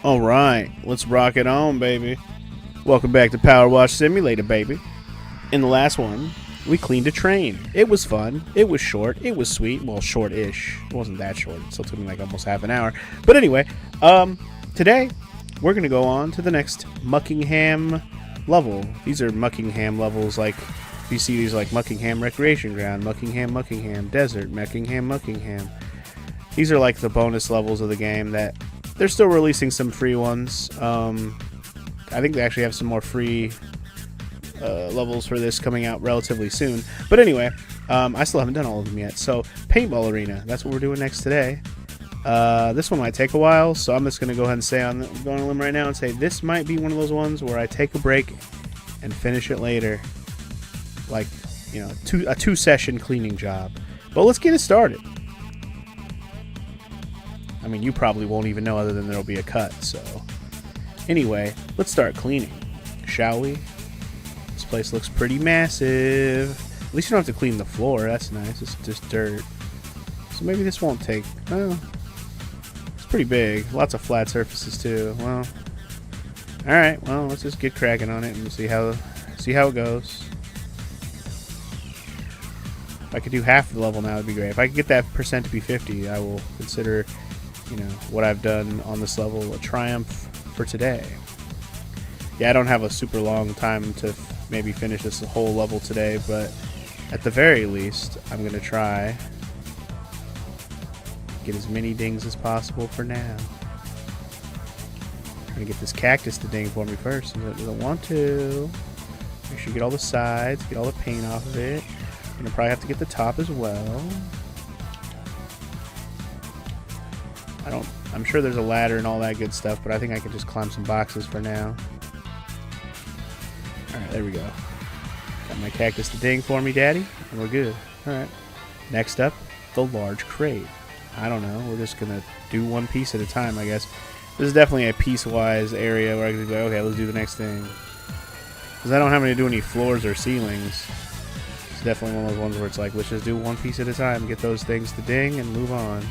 All right, let's rock it on, baby. Welcome back to Power Wash Simulator, baby. In the last one, we cleaned a train. It was fun. It was short. It was sweet. Well, short-ish. It wasn't that short. It still took me like almost half an hour. But anyway, today we're going to go on to the next Muckingham level. These are Muckingham levels, like you see these like Muckingham Recreation Ground, Muckingham Desert, Muckingham. These are like the bonus levels of the game that they're still releasing some free ones. I think they actually have some more free levels for this coming out relatively soon. But anyway, I still haven't done all of them yet. So, Paintball Arena, that's what we're doing next today. This one might take a while, so I'm just going to go ahead and say, I'm going on a limb right now and say this might be one of those ones where I take a break and finish it later. Like, you know, a two-session cleaning job. But let's get it started. I mean, you probably won't even know other than there'll be a cut, so... Anyway, let's start cleaning, shall we? This place looks pretty massive. At least you don't have to clean the floor, that's nice, it's just dirt. So maybe this won't take... well, it's pretty big. Lots of flat surfaces, too. Well, alright, well, let's just get cracking on it and see how it goes. If I could do half the level now, it'd be great. If I could get that percent to be 50, I will consider, you know, what I've done on this level a triumph for today. Yeah, I don't have a super long time to maybe finish this whole level today, but at the very least, I'm going to try get as many dings as possible for now. I'm going to get this cactus to ding for me first. I don't want to. Make sure you get all the sides, get all the paint off of it. I'm going to probably have to get the top as well. I'm sure there's a ladder and all that good stuff, but I think I can just climb some boxes for now. Alright, there we go. Got my cactus to ding for me, daddy, and we're good. Alright. Next up, the large crate. I don't know, we're just gonna do one piece at a time, I guess. This is definitely a piecewise area where I can be like, okay, let's do the next thing. Because I don't have to do any floors or ceilings. It's definitely one of those ones where it's like, let's just do one piece at a time, get those things to ding, and move on.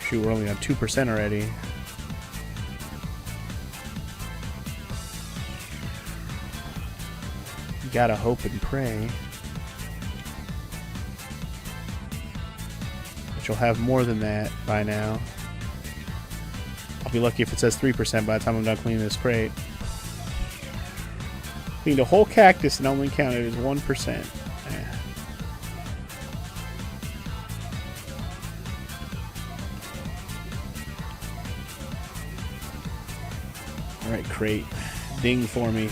Shoot, we're only on 2% already. You gotta hope and pray that you'll have more than that by now. I'll be lucky if it says 3% by the time I'm done cleaning this crate. Cleaned a whole cactus and only counted as 1%. Alright, crate. Ding for me.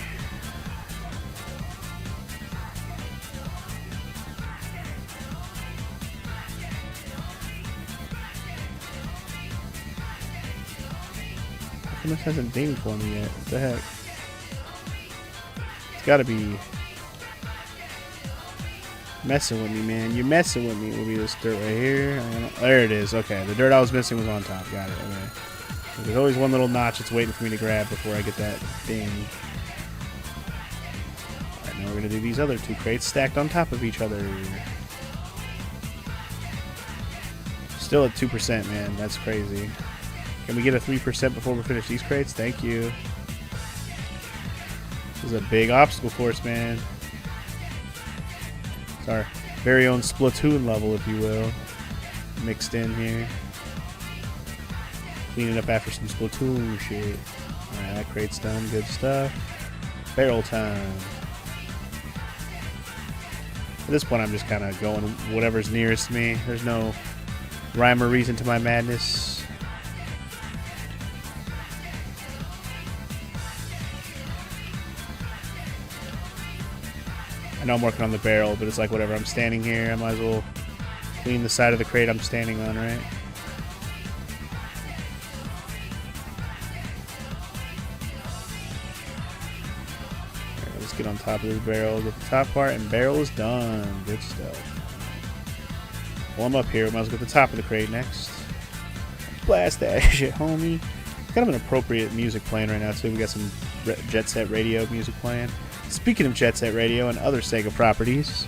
How come this hasn't dinged for me yet? What the heck? It's gotta be messing with me, man. You're messing with me. Will be this dirt right here. There it is. Okay, the dirt I was missing was on top. Got it. Okay. There's always one little notch that's waiting for me to grab before I get that ding. Alright, now we're going to do these other two crates stacked on top of each other. Still at 2%, man. That's crazy. Can we get a 3% before we finish these crates? Thank you. This is a big obstacle course, man. It's our very own Splatoon level, if you will. Mixed in here. Cleaning up after some Splatoon shit. Alright, that crate's done. Good stuff. Barrel time. At this point, I'm just kind of going whatever's nearest me. There's no rhyme or reason to my madness. I know I'm working on the barrel, but it's like whatever. I'm standing here. I might as well clean the side of the crate I'm standing on, right? Get on top of this barrel, get the top part, and barrel is done. Good stuff. Well, I'm up here. Might as well get the top of the crate next. Blast that shit, homie. Kind of an appropriate music playing right now, too. We got some Jet Set Radio music playing. Speaking of Jet Set Radio and other Sega properties,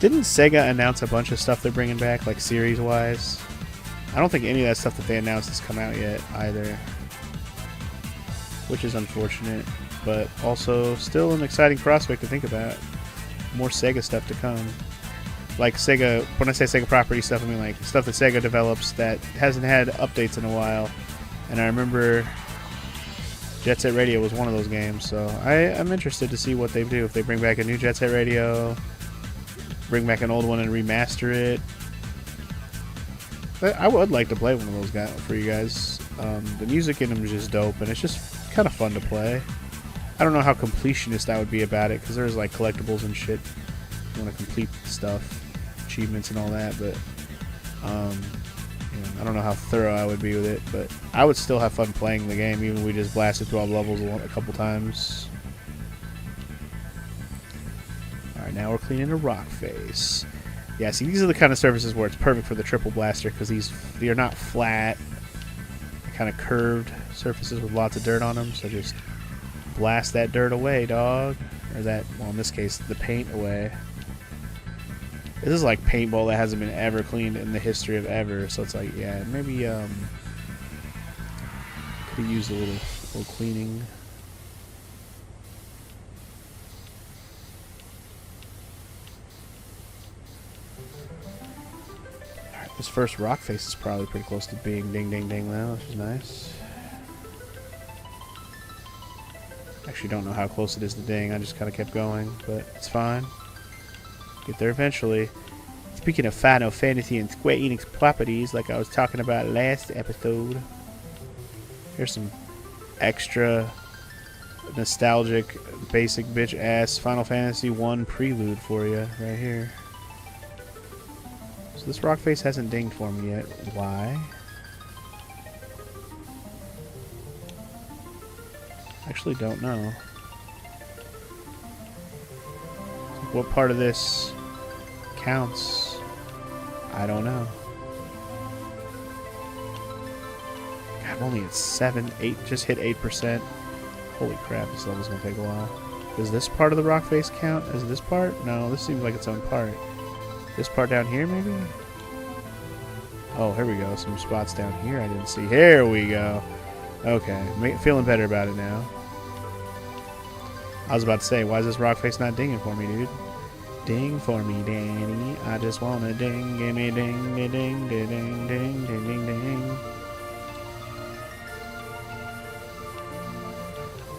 Didn't Sega announce a bunch of stuff they're bringing back, like series-wise? I don't think any of that stuff that they announced has come out yet either, which is unfortunate, but also still an exciting prospect to think about. More Sega stuff to come. Like Sega, when I say Sega property stuff, I mean like stuff that Sega develops that hasn't had updates in a while. And I remember Jet Set Radio was one of those games, so I'm interested to see what they do. If they bring back a new Jet Set Radio, bring back an old one and remaster it. I would like to play one of those guys for you guys. The music in them is just dope, and it's just kind of fun to play. I don't know how completionist I would be about it, because there's like collectibles and shit. You want to complete stuff, achievements and all that, but I don't know how thorough I would be with it, but I would still have fun playing the game, even if we just blasted through all the levels a couple times. Alright, now we're cleaning a rock face. Yeah, see, these are the kind of surfaces where it's perfect for the triple blaster, because they're not flat, they're kind of curved surfaces with lots of dirt on them, so just blast that dirt away, dog. Or that, well, in this case, the paint away. This is like paintball that hasn't been ever cleaned in the history of ever, so it's like, yeah, maybe could have used a little cleaning. Alright, this first rock face is probably pretty close to being ding ding ding now, which is nice. Actually don't know how close it is to ding, I just kind of kept going, but it's fine. Get there eventually. Speaking of Final Fantasy and Square Enix properties, like I was talking about last episode, here's some extra nostalgic, basic bitch ass Final Fantasy 1 prelude for you right here. So this rock face hasn't dinged for me yet. Why? Actually don't know. What part of this counts? I don't know. God, I'm only at 8, just hit 8%. Holy crap, this level's gonna take a while. Does this part of the rock face count as this part? No, this seems like its own part. This part down here, maybe? Oh, here we go. Some spots down here I didn't see. Here we go. Okay, feeling better about it now. I was about to say, why is this rock face not dinging for me, dude? Ding for me, Danny. I just wanna ding, give me ding, ding, ding, ding, ding, ding, ding, ding.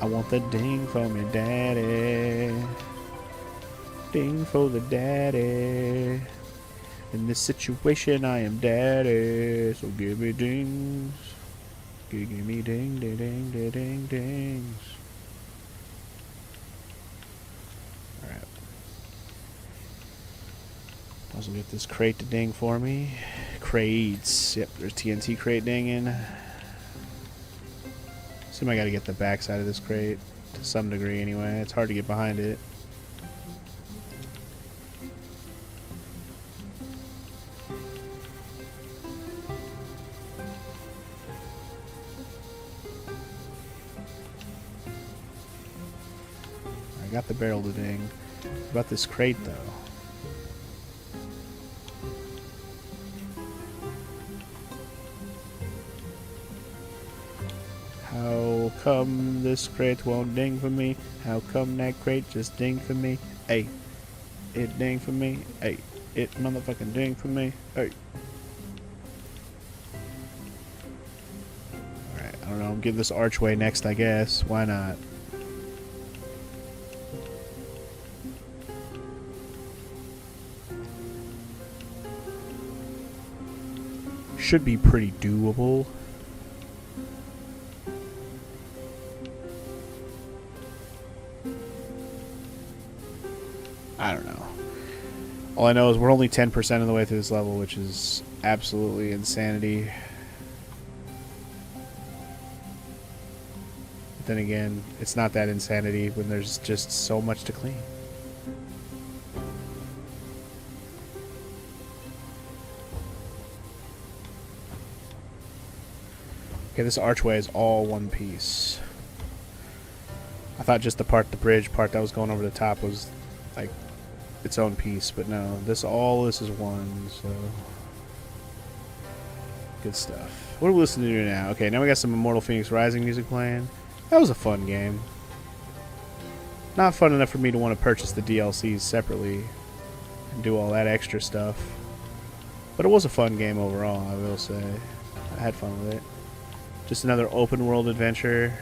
I want the ding for me, daddy. Ding for the daddy. In this situation, I am daddy. So give me dings. Give me ding, ding, ding, ding, ding, dings. Alright. Also get this crate to ding for me. Crates. Yep, there's TNT crate dinging. Assume I gotta get the back side of this crate to some degree anyway. It's hard to get behind it. I got the barrel to ding. What about this crate though? How come this crate won't ding for me? How come that crate just ding for me? Hey, it ding for me. Hey, it motherfucking ding for me. Hey. Alright, I don't know. I'm getting this archway next, I guess. Why not? Should be pretty doable. I don't know. All I know is we're only 10% of the way through this level, which is absolutely insanity. But then again, it's not that insanity when there's just so much to clean. Okay, this archway is all one piece. I thought just the bridge part that was going over the top was like its own piece, but no, this is one, so good stuff. What are we listening to now? Okay, now we got some Immortal Phoenix Rising music playing. That was a fun game. Not fun enough for me to want to purchase the DLCs separately and do all that extra stuff. But it was a fun game overall, I will say. I had fun with it. Just another open world adventure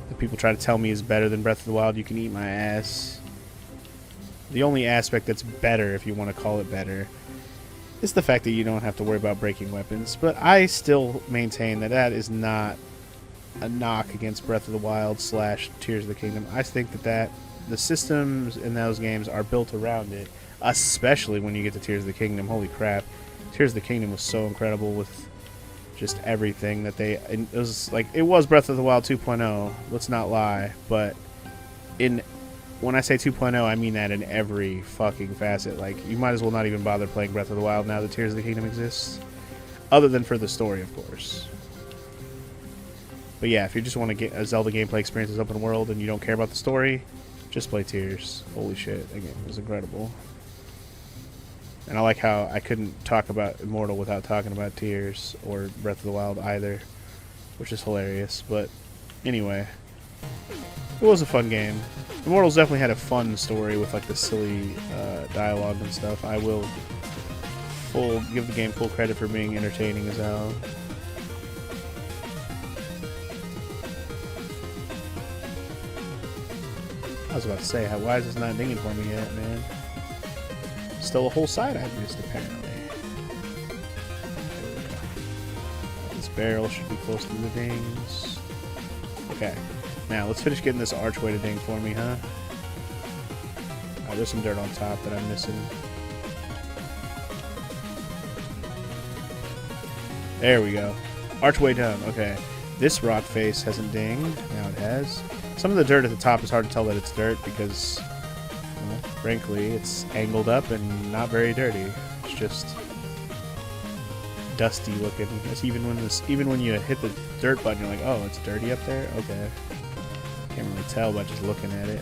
that people try to tell me is better than Breath of the Wild. You can eat my ass. The only aspect that's better, if you want to call it better, is the fact that you don't have to worry about breaking weapons. But I still maintain that that is not a knock against Breath of the Wild / Tears of the Kingdom. I think that the systems in those games are built around it, especially when you get to Tears of the Kingdom. Holy crap. Tears of the Kingdom was so incredible with just everything that it was like, it was Breath of the Wild 2.0, let's not lie, but when I say 2.0, I mean that in every fucking facet. Like, you might as well not even bother playing Breath of the Wild now that Tears of the Kingdom exists, other than for the story, of course. But yeah, if you just want to get a Zelda gameplay experience as open world and you don't care about the story, just play Tears. Holy shit, that game was incredible. And I like how I couldn't talk about Immortal without talking about Tears or Breath of the Wild either, which is hilarious. But anyway, it was a fun game. Immortal's definitely had a fun story with like the silly dialogue and stuff. I will give the game full credit for being entertaining as hell. I was about to say, why is this not dinging for me yet, man? Still a whole side I've missed, apparently. This barrel should be close to the dings. Okay. Now, let's finish getting this archway to ding for me, huh? There's some dirt on top that I'm missing. There we go. Archway done. Okay. This rock face hasn't dinged. Now it has. Some of the dirt at the top is hard to tell that it's dirt because, well, frankly, it's angled up and not very dirty. It's just dusty looking. It's even when you hit the dirt button, you're like, oh, it's dirty up there? Okay. Can't really tell by just looking at it.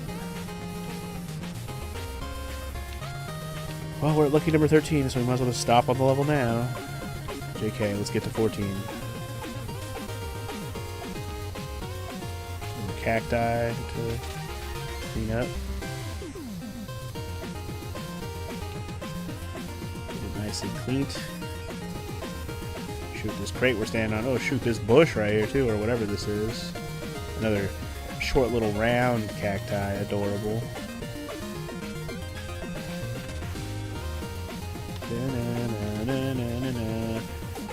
Well, we're at lucky number 13, so we might as well just stop on the level now. JK, let's get to 14. Cacti to clean up. Get it nice and clean. Shoot this crate we're standing on. Oh, shoot this bush right here too, or whatever this is. Another short little round cacti. Adorable.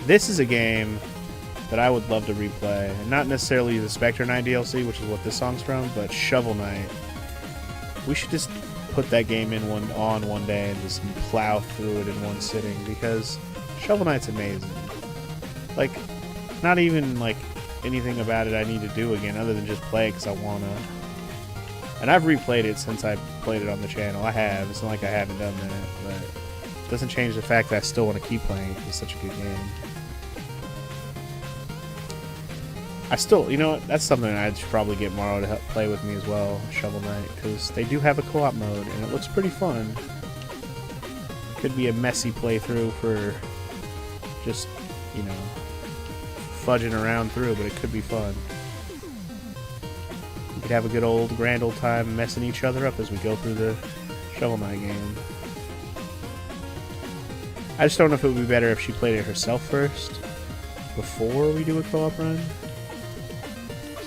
This is a game that I would love to replay. Not necessarily the Spectre Knight DLC, which is what this song's from, but Shovel Knight. We should just put that game in one day and just plow through it in one sitting, because Shovel Knight's amazing. Like, not even like anything about it I need to do again other than just play it because I wanna. And I've replayed it since I played it on the channel. I have. It's not like I haven't done that, but it doesn't change the fact that I still want to keep playing it because it's such a good game. I still, you know what, that's something I should probably get Morrow to help play with me as well, Shovel Knight, because they do have a co-op mode, and it looks pretty fun. Could be a messy playthrough for just, you know, fudging around through, but it could be fun. We could have a good grand old time messing each other up as we go through the Shovel Knight game. I just don't know if it would be better if she played it herself first, before we do a co-op run.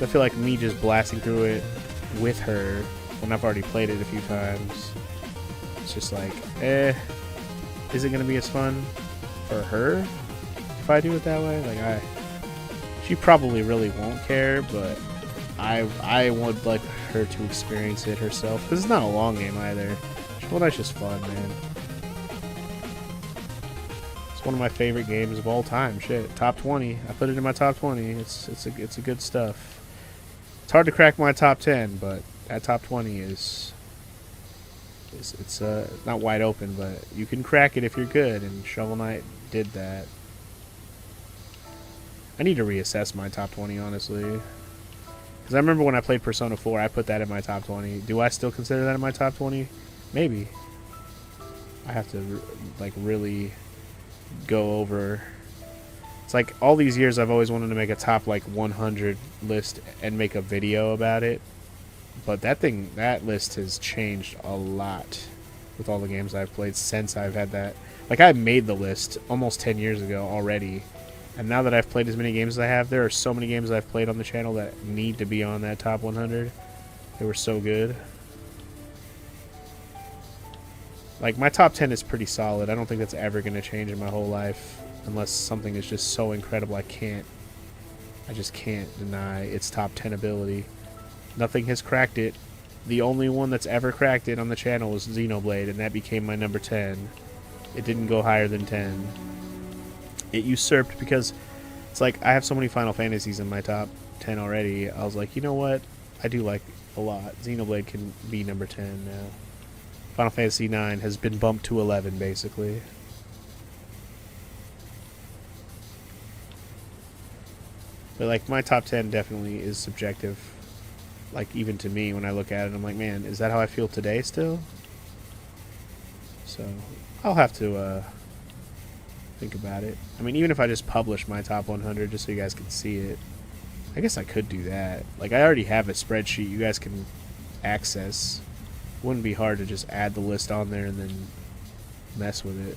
I feel like me just blasting through it with her when I've already played it a few times, it's just like, is it going to be as fun for her if I do it that way? Like, she probably really won't care, but I would like her to experience it herself, because it's not a long game either. Shovel Knight's just fun, man. It's one of my favorite games of all time. Shit, top 20. I put it in my top 20. It's a good stuff. It's hard to crack my top 10, but that top 20 is not wide open, but you can crack it if you're good, and Shovel Knight did that. I need to reassess my top 20, honestly, because I remember when I played Persona 4, I put that in my top 20. Do I still consider that in my top 20? Maybe. I have to like really go over. It's like all these years I've always wanted to make a top like 100 list and make a video about it. But that list has changed a lot with all the games I've played since I've had that. Like, I made the list almost 10 years ago already. And now that I've played as many games as I have, there are so many games I've played on the channel that need to be on that top 100. They were so good. Like, my top 10 is pretty solid. I don't think that's ever going to change in my whole life. Unless something is just so incredible I just can't deny its top 10 ability. Nothing has cracked it. The only one that's ever cracked it on the channel was Xenoblade, and that became my number 10. It didn't go higher than 10. It usurped because it's like I have so many Final Fantasies in my top 10 already. I was like, you know what? I do like a lot. Xenoblade can be number 10 now. Final Fantasy 9 has been bumped to 11, basically. But like, my top 10 definitely is subjective. Like, even to me, when I look at it, I'm like, man, is that how I feel today still? So, I'll have to think about it. I mean, even if I just publish my top 100 just so you guys can see it, I guess I could do that. Like, I already have a spreadsheet you guys can access. It wouldn't be hard to just add the list on there and then mess with it.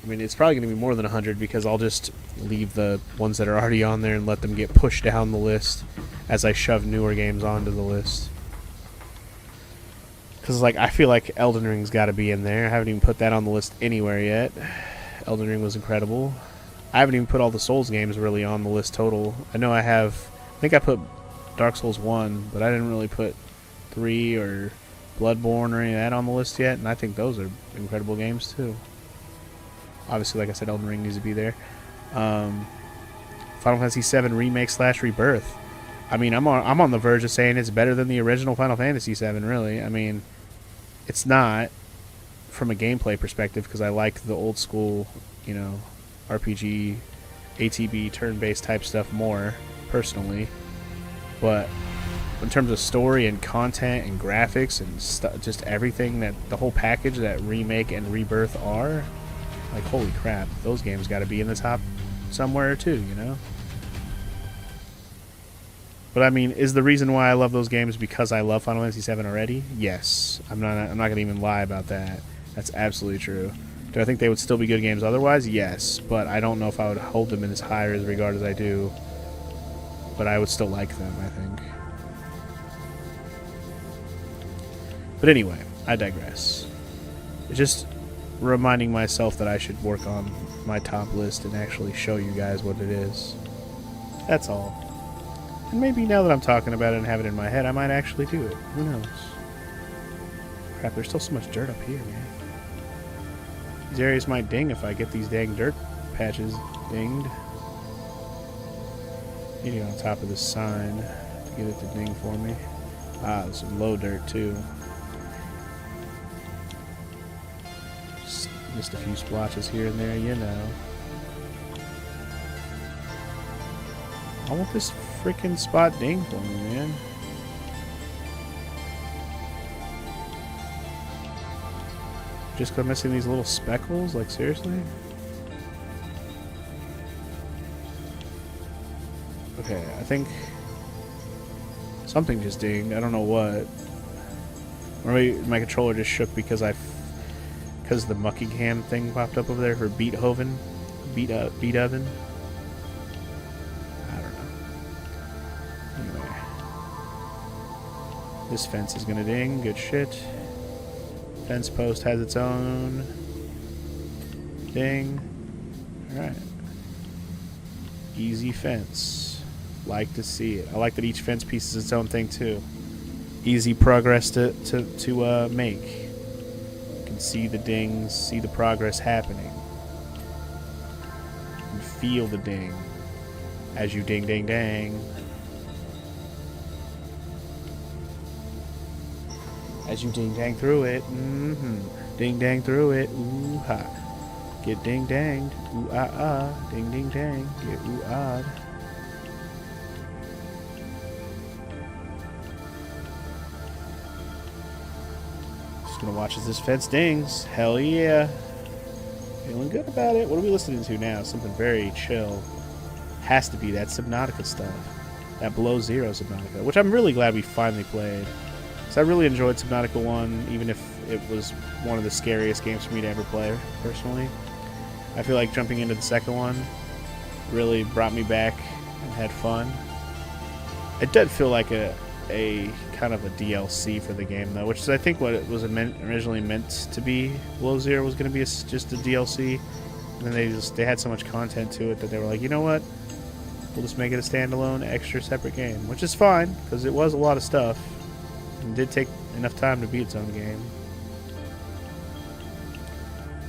I mean, it's probably going to be more than 100 because I'll just leave the ones that are already on there and let them get pushed down the list as I shove newer games onto the list. Because, like, I feel like Elden Ring's got to be in there. I haven't even put that on the list anywhere yet. Elden Ring was incredible. I haven't even put all the Souls games really on the list total. I know I think I put Dark Souls 1, but I didn't really put 3 or Bloodborne or any of that on the list yet, and I think those are incredible games too. Obviously, like I said, Elden Ring needs to be there. Final Fantasy VII Remake / Rebirth. I mean, I'm on the verge of saying it's better than the original Final Fantasy VII, really. I mean, it's not from a gameplay perspective because I like the old school, you know, RPG, ATB, turn-based type stuff more, personally. But in terms of story and content and graphics and just everything, that the whole package that Remake and Rebirth are, like, holy crap, those games got to be in the top somewhere too, you know? But I mean, is the reason why I love those games because I love Final Fantasy VII already? Yes. I'm not going to even lie about that. That's absolutely true. Do I think they would still be good games otherwise? Yes. But I don't know if I would hold them in as high as regard as I do. But I would still like them, I think. But anyway, I digress. It's just reminding myself that I should work on my top list and actually show you guys what it is. That's all. And maybe now that I'm talking about it and have it in my head, I might actually do it. Who knows? Crap, there's still so much dirt up here, man. These areas might ding if I get these dang dirt patches dinged. Need to get on top of this sign to get it to ding for me. Ah, there's some low dirt, too. Just a few splotches here and there, you know. I want this freaking spot ding for me, man. Just 'cause I'm missing these little speckles? Like, seriously? Okay, I think something just dinged. I don't know what. Or maybe my controller just shook because the Muckingham thing popped up over there for Beethoven. Beethoven. I don't know. Anyway. This fence is gonna ding. Good shit. Fence post has its own ding. Alright. Easy fence. Like to see it. I like that each fence piece is its own thing too. Easy progress to make. You can see the dings, see the progress happening. And feel the ding as you ding ding dang. As you ding dang through it. Ding dang through it. Ooh ha. Get ding danged. Ooh ah ah. Ding ding dang. Get ooh ah. Just gonna watch as this fence dings. Hell yeah. Feeling good about it. What are we listening to now? Something very chill. Has to be that Subnautica stuff. That Below Zero Subnautica, which I'm really glad we finally played. Because I really enjoyed Subnautica 1, even if it was one of the scariest games for me to ever play, personally. I feel like jumping into the second one really brought me back and had fun. It did feel like a kind of a DLC for the game, though, which is I think what it was originally meant to be. Below Zero was going to be just a DLC, and then they had so much content to it that they were like, you know what? We'll just make it a standalone, extra separate game, which is fine because it was a lot of stuff. It did take enough time to be its own game,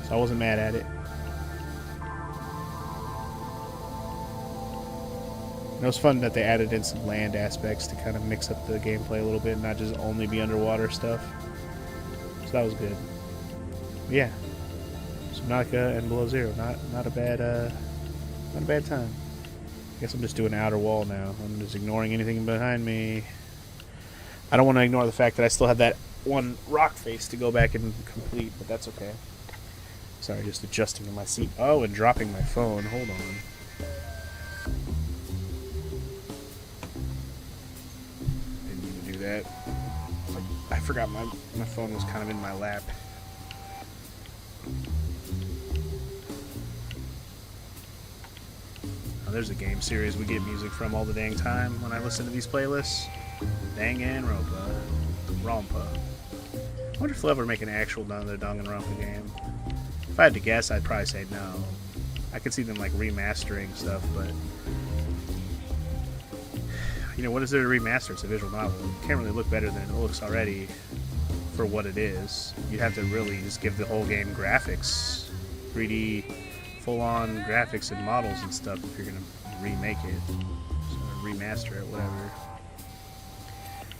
so I wasn't mad at it. And it was fun that they added in some land aspects to kind of mix up the gameplay a little bit, not just only be underwater stuff. So that was good. But yeah, Subnautica and Below Zero, not a bad time. I guess I'm just doing outer wall now. I'm just ignoring anything behind me. I don't want to ignore the fact that I still have that one rock face to go back and complete, but that's okay. Sorry, just adjusting in my seat. Oh, and dropping my phone. Hold on. That I forgot my phone was kind of in my lap. Oh, there's a game series we get music from all the dang time when I listen to these playlists. Danganronpa. Rompa. I wonder if they'll ever make an actual Danganronpa game. If I had to guess, I'd probably say no. I could see them like remastering stuff, but you know, what is there to remaster? It's a visual novel. It can't really look better than it looks already for what it is. You'd have to really just give the whole game graphics, 3D, full-on graphics and models and stuff if you're going to remake it. So remaster it, whatever.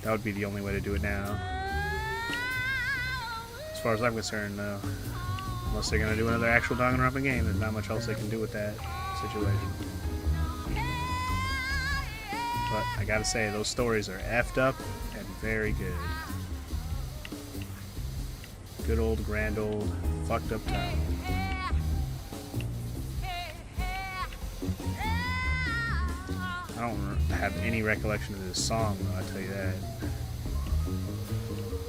That would be the only way to do it now. As far as I'm concerned, though. Unless they're going to do another actual Danganronpa game, there's not much else they can do with that situation. But I gotta say, those stories are effed up and very good. Good old, grand old, fucked up town. I don't have any recollection of this song, though, I tell you that.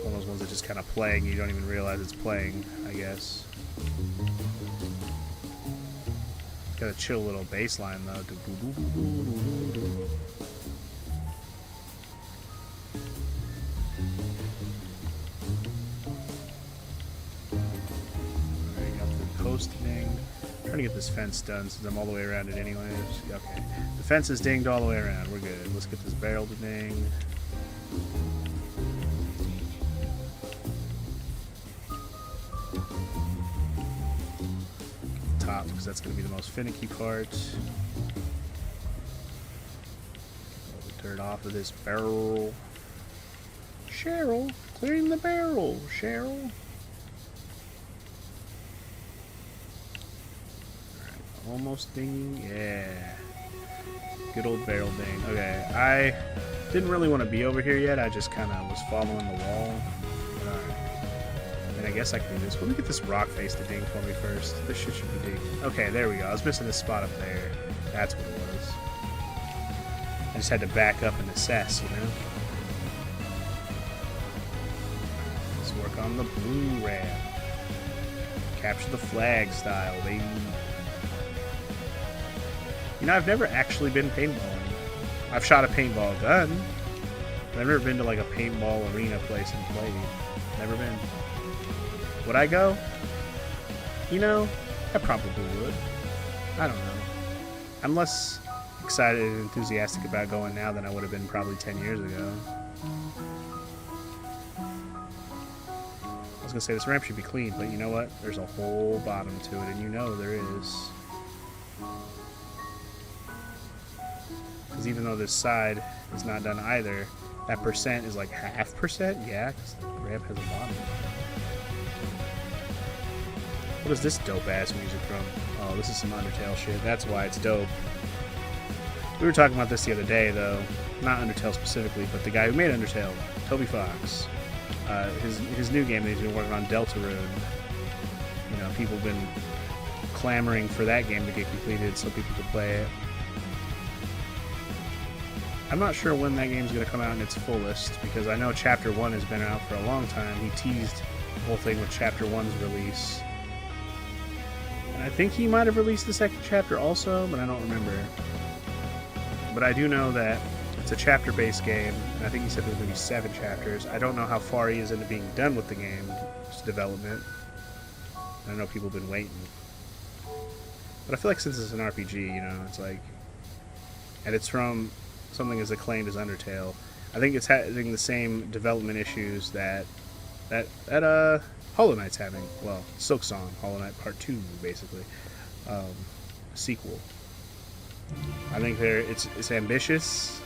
One of those ones that just kind of play and you don't even realize it's playing, I guess. Got a chill little bass line, though. Ding. I'm trying to get this fence done since I'm all the way around it anyways. Okay. The fence is dinged all the way around. We're good. Let's get this barrel to ding. Top, because that's going to be the most finicky part. All the dirt off of this barrel. Cheryl, clearing the barrel, Cheryl. Almost dinging, yeah. Good old barrel ding. Okay, I didn't really want to be over here yet. I just kind of was following the wall. But, I mean, I guess I can do this. Let me get this rock face to ding for me first. This shit should be dinging. Okay, there we go. I was missing this spot up there. That's what it was. I just had to back up and assess, you know? Let's work on the blue ramp. Capture the flag style, baby. You know, I've never actually been paintballing. I've shot a paintball gun, but I've never been to like a paintball arena place and played. Never been. Would I go? You know, I probably would. I don't know. I'm less excited and enthusiastic about going now than I would have been probably 10 years ago. I was gonna say this ramp should be clean, but you know what? There's a whole bottom to it, and you know there is. Because even though this side is not done either, that percent is like half percent? Yeah, because the ramp has a bottom. What is this dope-ass music from? Oh, this is some Undertale shit. That's why it's dope. We were talking about this the other day, though. Not Undertale specifically, but the guy who made Undertale, Toby Fox. his new game that he's been working on, Deltarune. You know, people have been clamoring for that game to get completed so people could play it. I'm not sure when that game's going to come out in its fullest, because I know Chapter 1 has been out for a long time. He teased the whole thing with Chapter 1's release. And I think he might have released the second chapter also, but I don't remember. But I do know that it's a chapter-based game, and I think he said there's going to be 7 chapters. I don't know how far he is into being done with the game's development. I know people have been waiting. But I feel like since it's an RPG, you know, it's like... And it's from something as acclaimed as Undertale. I think it's having the same development issues that Hollow Knight's having. Well, Silksong, Hollow Knight Part 2, basically. Sequel. I think it's ambitious.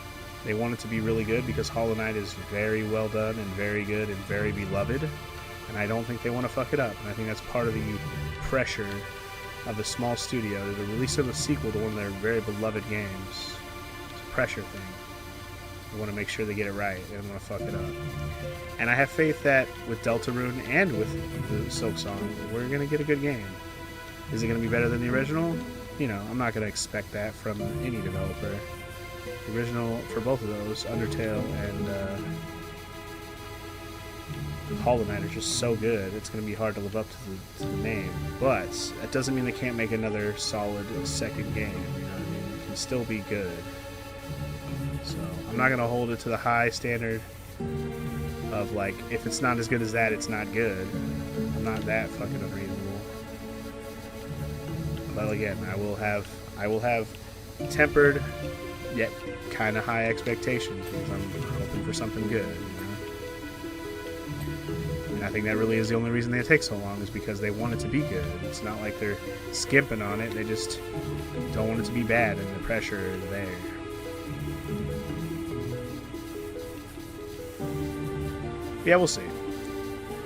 They want it to be really good because Hollow Knight is very well done and very good and very beloved. And I don't think they want to fuck it up. And I think that's part of the pressure of the small studio to release a sequel to one of their very beloved games. It's a pressure thing. They want to make sure they get it right. They don't want to fuck it up. And I have faith that with Deltarune and with the Silksong, we're going to get a good game. Is it going to be better than the original? You know, I'm not going to expect that from any developer. The original, for both of those, Undertale and Hollow Knight, are just so good, it's going to be hard to live up to the name. But that doesn't mean they can't make another solid second game. You know what I mean? It can still be good. So I'm not going to hold it to the high standard of, like, if it's not as good as that, it's not good. I'm not that fucking unreasonable. But again, I will have tempered yet kind of high expectations because I'm hoping for something good. You know? And I think that really is the only reason they take so long, is because they want it to be good. It's not like they're skimping on it. They just don't want it to be bad, and the pressure is there. Yeah, we'll see.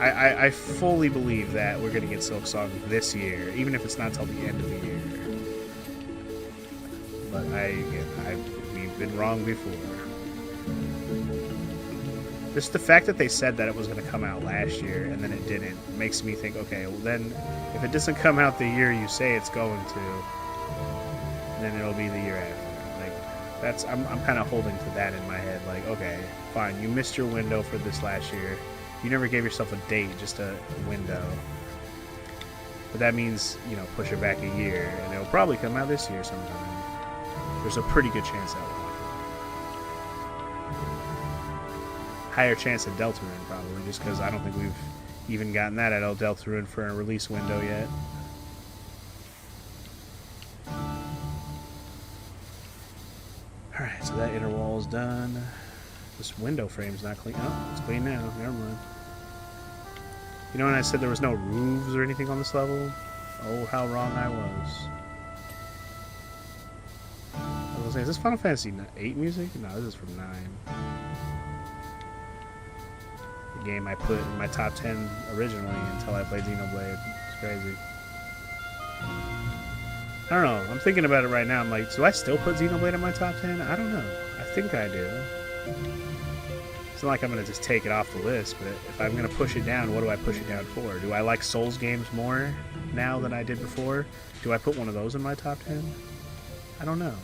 I fully believe that we're going to get Silksong this year, even if it's not till the end of the year. But we've been wrong before. Just the fact that they said that it was going to come out last year and then it didn't makes me think, okay, well then, if it doesn't come out the year you say it's going to, then it'll be the year after. Like, that's I'm kind of holding to that in my head. Like, okay, fine, you missed your window for this last year. You never gave yourself a date, just a window. But that means, you know, push it back a year, and it'll probably come out this year sometime. There's a pretty good chance that will happen. Higher chance than Deltarune, probably, just because I don't think we've even gotten that at Deltarune for a release window yet. Alright, so that inner wall is done. This window frame's not clean. Oh, it's clean now. Never mind. You know when I said there was no roofs or anything on this level? Oh, how wrong I was. I was gonna say, is this Final Fantasy 8 music? No, this is from 9. The game I put in my top 10 originally until I played Xenoblade. It's crazy. I don't know. I'm thinking about it right now. I'm like, do I still put Xenoblade in my top 10? I don't know. I think I do. It's not like I'm going to just take it off the list, but if I'm going to push it down, what do I push it down for? Do I like Souls games more now than I did before? Do I put one of those in my top 10? I don't know.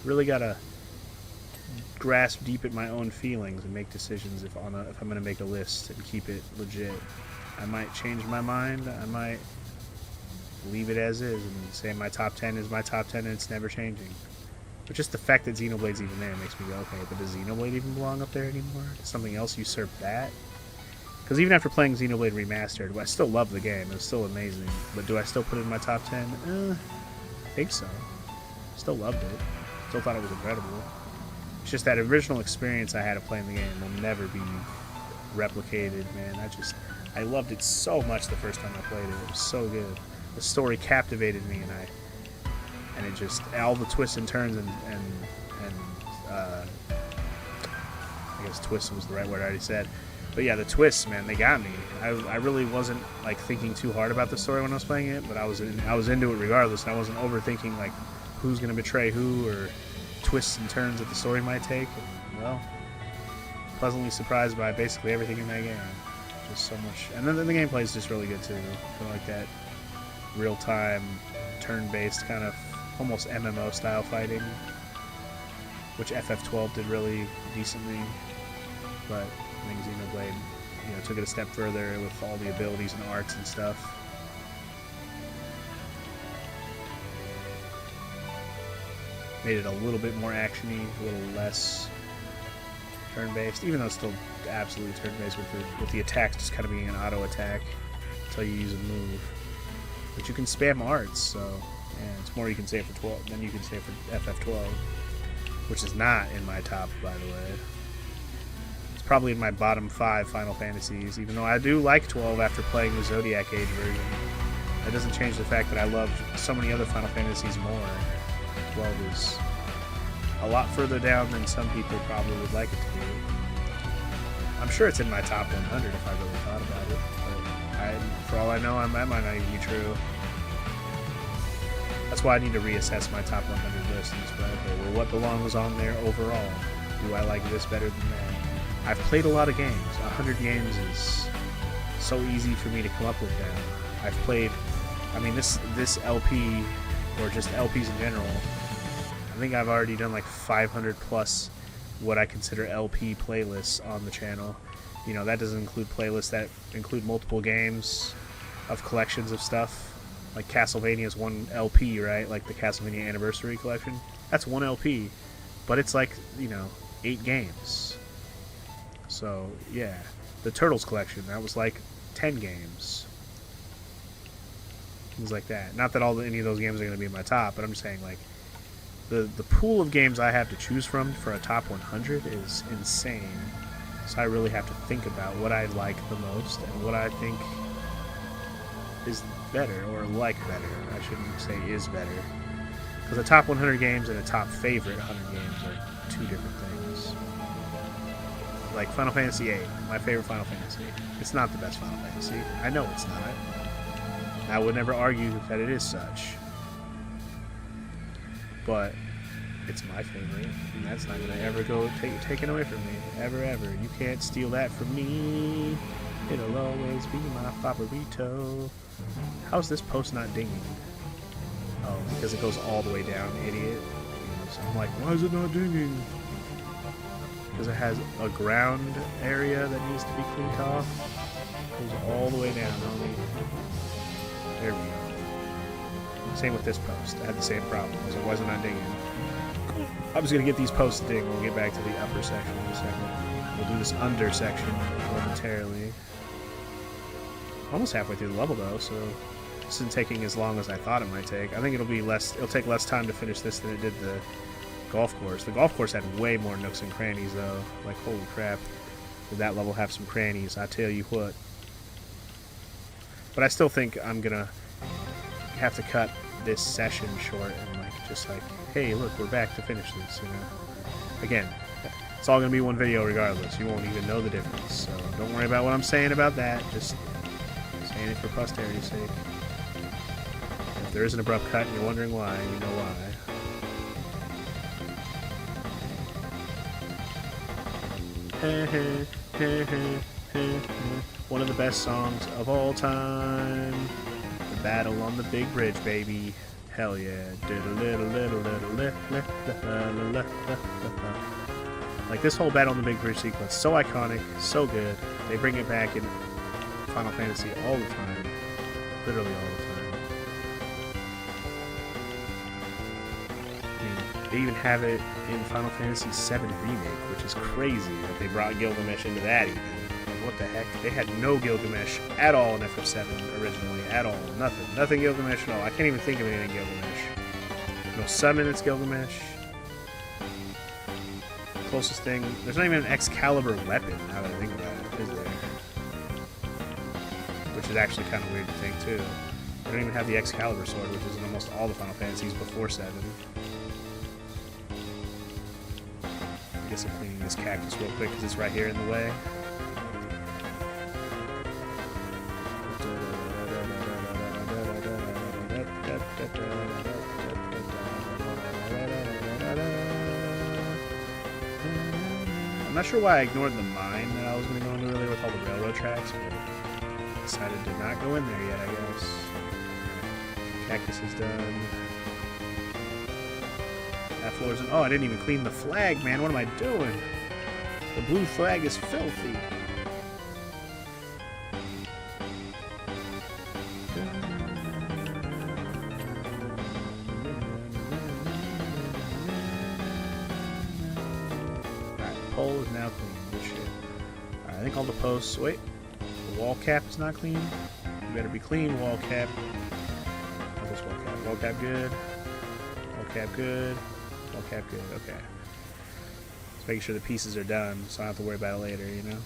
Really got to grasp deep at my own feelings and make decisions if I'm going to make a list and keep it legit. I might change my mind. I might leave it as is and say my top 10 is my top 10 and it's never changing. But just the fact that Xenoblade's even there makes me go, okay, but does Xenoblade even belong up there anymore? Does something else usurp that? Because even after playing Xenoblade Remastered, I still love the game. It's still amazing. But do I still put it in my top 10? I think so. Still loved it. Still thought it was incredible. It's just that original experience I had of playing the game will never be replicated, man. I loved it so much the first time I played it. It was so good. The story captivated me, and it just, all the twists and turns and I guess twist was the right word I already said. But yeah, the twists, man, they got me. I really wasn't like thinking too hard about the story when I was playing it, but I was into it regardless, and I wasn't overthinking like who's gonna betray who or twists and turns that the story might take. And, well, pleasantly surprised by basically everything in that game. Just so much, and then the gameplay is just really good too. I feel like that real-time, turn-based kind of almost MMO style fighting, which FF12 did really decently, but I think Xenoblade, you know, took it a step further with all the abilities and arts and stuff. Made it a little bit more actiony, a little less turn-based, even though it's still absolutely turn-based with the attacks just kind of being an auto attack until you use a move. But you can spam arts, so yeah, it's more you can say for 12 than you can say for FF12, which is not in my top, by the way. It's probably in my bottom 5 Final Fantasies, even though I do like 12 after playing the Zodiac Age version. That doesn't change the fact that I love so many other Final Fantasies more. 12 is a lot further down than some people probably would like it to be. I'm sure it's in my top 100 if I really thought about it, but for all I know, that might not even be true. That's why I need to reassess my top 100 list and just be like, okay, well, what belongs on there overall? Do I like this better than that? I've played a lot of games. 100 games is so easy for me to come up with now. I've played, I mean, this LP, or just LPs in general, I think I've already done like 500 plus what I consider LP playlists on the channel. You know, that doesn't include playlists that include multiple games of collections of stuff. Like Castlevania's one LP, right? Like the Castlevania Anniversary Collection. That's one LP, but it's like, you know, 8 games. So, yeah. The Turtles Collection, that was like 10 games. Things like that. Not that any of those games are going to be in my top, but I'm just saying, like, the pool of games I have to choose from for a top 100 is insane. So I really have to think about what I like the most and what I think is better, or like better. I shouldn't say is better. Because a top 100 games and a top favorite 100 games are 2 different things. Like Final Fantasy VIII, my favorite Final Fantasy. It's not the best Final Fantasy. I know it's not. I would never argue that it is such. But it's my favorite, and that's not going to ever go taken away from me. Ever, ever. You can't steal that from me. It'll always be my favorito. How's this post not dinging? Oh, because it goes all the way down, idiot. So I'm like, why is it not dinging? Because it has a ground area that needs to be cleaned off. It goes all the way down, homie. There we go. Same with this post. I had the same problem, because it wasn't on dinging. I was going to get these posts to ding. We'll get back to the upper section in a second. We'll do this under section momentarily. Almost halfway through the level, though, so this isn't taking as long as I thought it might take. I think it'll take less time to finish this than it did the golf course. The golf course had way more nooks and crannies, though. Like, holy crap. Did that level have some crannies? I tell you what. But I still think I'm going to have to cut this session short and just like, hey, look, we're back to finish this, you know. Again, it's all gonna be one video regardless. You won't even know the difference, so don't worry about what I'm saying about that. Just saying it for posterity's sake. If there is an abrupt cut and you're wondering why, you know why. One of the best songs of all time. The Battle on the Big Bridge, baby. Hell yeah. Like, this whole Battle on the Big Bridge sequence, so iconic, so good. They bring it back in Final Fantasy all the time. Literally all the time. I mean, they even have it in Final Fantasy VII Remake, which is crazy that they brought Gilgamesh into that even. What the heck? They had no Gilgamesh at all in FF7 originally. At all. Nothing. Nothing Gilgamesh at all. I can't even think of anything Gilgamesh. No summon, it's Gilgamesh. Closest thing... There's not even an Excalibur weapon, now that I think about it, is there? Which is actually kind of weird to think, too. They don't even have the Excalibur sword, which is in almost all the Final Fantasies before 7. I guess I'm cleaning this cactus real quick because it's right here in the way. I'm not sure why I ignored the mine that I was going to go into earlier with all the railroad tracks, but decided to not go in there yet, I guess. Cactus is done. That floor's in. Oh, I didn't even clean the flag, man. What am I doing? The blue flag is filthy. Pole is now clean. Good shit. Alright, I think all the posts. Wait. The wall cap is not clean. You better be clean, wall cap. What's this wall cap? Wall cap good. Wall cap good. Wall cap good. Okay. Just making sure the pieces are done so I don't have to worry about it later, you know?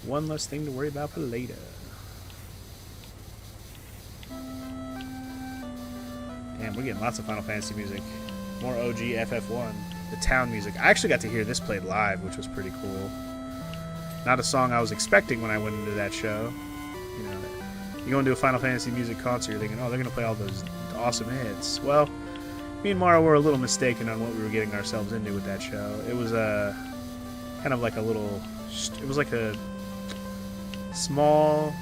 One less thing to worry about for later. Damn, we're getting lots of Final Fantasy music. More OG FF1. The town music. I actually got to hear this played live, which was pretty cool. Not a song I was expecting when I went into that show. You know, you go into a Final Fantasy music concert, you're thinking, oh, they're going to play all those awesome hits. Well, me and Mara were a little mistaken on what we were getting ourselves into with that show. It was kind of like a little... It was like a small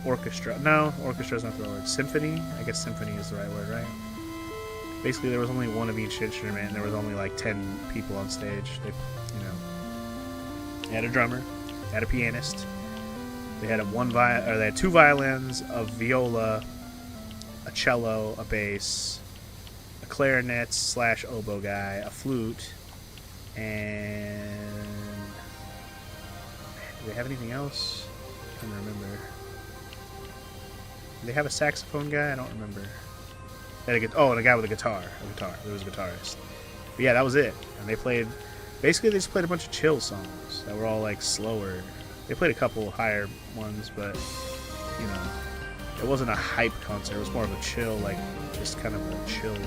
orchestra. No, orchestra is not the right word. Symphony? I guess symphony is the right word, right? Basically, there was only one of each instrument, and there was only like 10 people on stage. They, you know, they had a drummer, they had a pianist, they had they had 2 violins, a viola, a cello, a bass, a clarinet / oboe guy, a flute, and do they have anything else? I can't remember. Do they have a saxophone guy? I don't remember. And a guy with a guitar. There was a guitarist. But yeah, that was it. And they played... Basically, they just played a bunch of chill songs that were all, like, slower. They played a couple higher ones, but, you know, it wasn't a hype concert. It was more of a chill, like, just kind of a chill,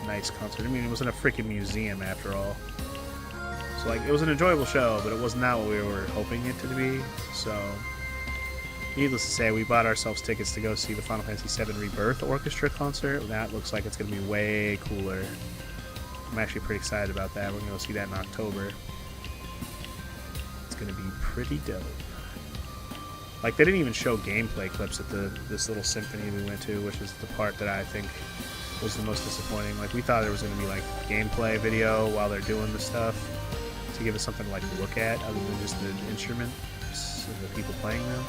nice concert. I mean, it was in a freaking museum, after all. So, like, it was an enjoyable show, but it was not what we were hoping it to be. So... Needless to say, we bought ourselves tickets to go see the Final Fantasy VII Rebirth Orchestra concert. That looks like it's going to be way cooler. I'm actually pretty excited about that. We're going to go see that in October. It's going to be pretty dope. Like, they didn't even show gameplay clips at this little symphony we went to, which is the part that I think was the most disappointing. Like, we thought there was going to be, like, gameplay video while they're doing the stuff to give us something to, like, look at other than just the instruments and the people playing them.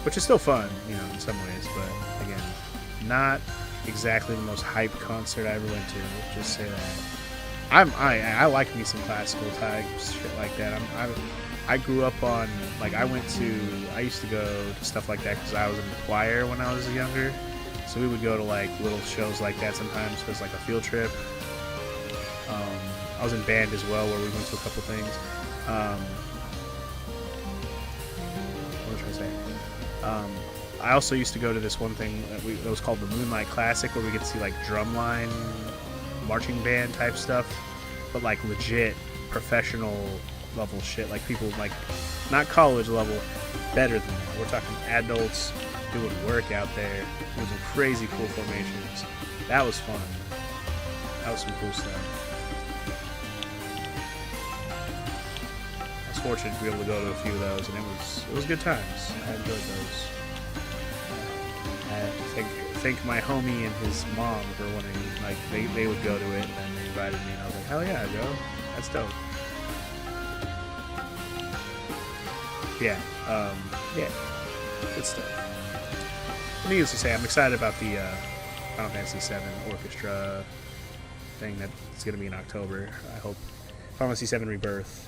Which is still fun, you know, in some ways, but again, not exactly the most hype concert I ever went to. Just say that. I like me some classical type shit like that. I grew up on, like, I used to go to stuff like that because I was in the choir when I was younger. So we would go to like little shows like that sometimes as like a field trip. I was in band as well where we went to a couple things. What was I trying to say? I also used to go to this one thing that was called the Moonlight Classic, where we get to see like drumline, marching band type stuff, but like legit professional level shit. Like people like not college level, better than that. We're talking adults doing work out there. It was some crazy cool formations. That was fun. That was some cool stuff. I was fortunate to be able to go to a few of those, and it was good times. I enjoyed those. I thank my homie and his mom for wanting, like, they would go to it, and then they invited me, and I was like, hell yeah, I'd go. That's dope. Yeah, good stuff. Needless to say, I'm excited about the Final Fantasy VII Orchestra thing that's going to be in October. I hope Final Fantasy VII Rebirth,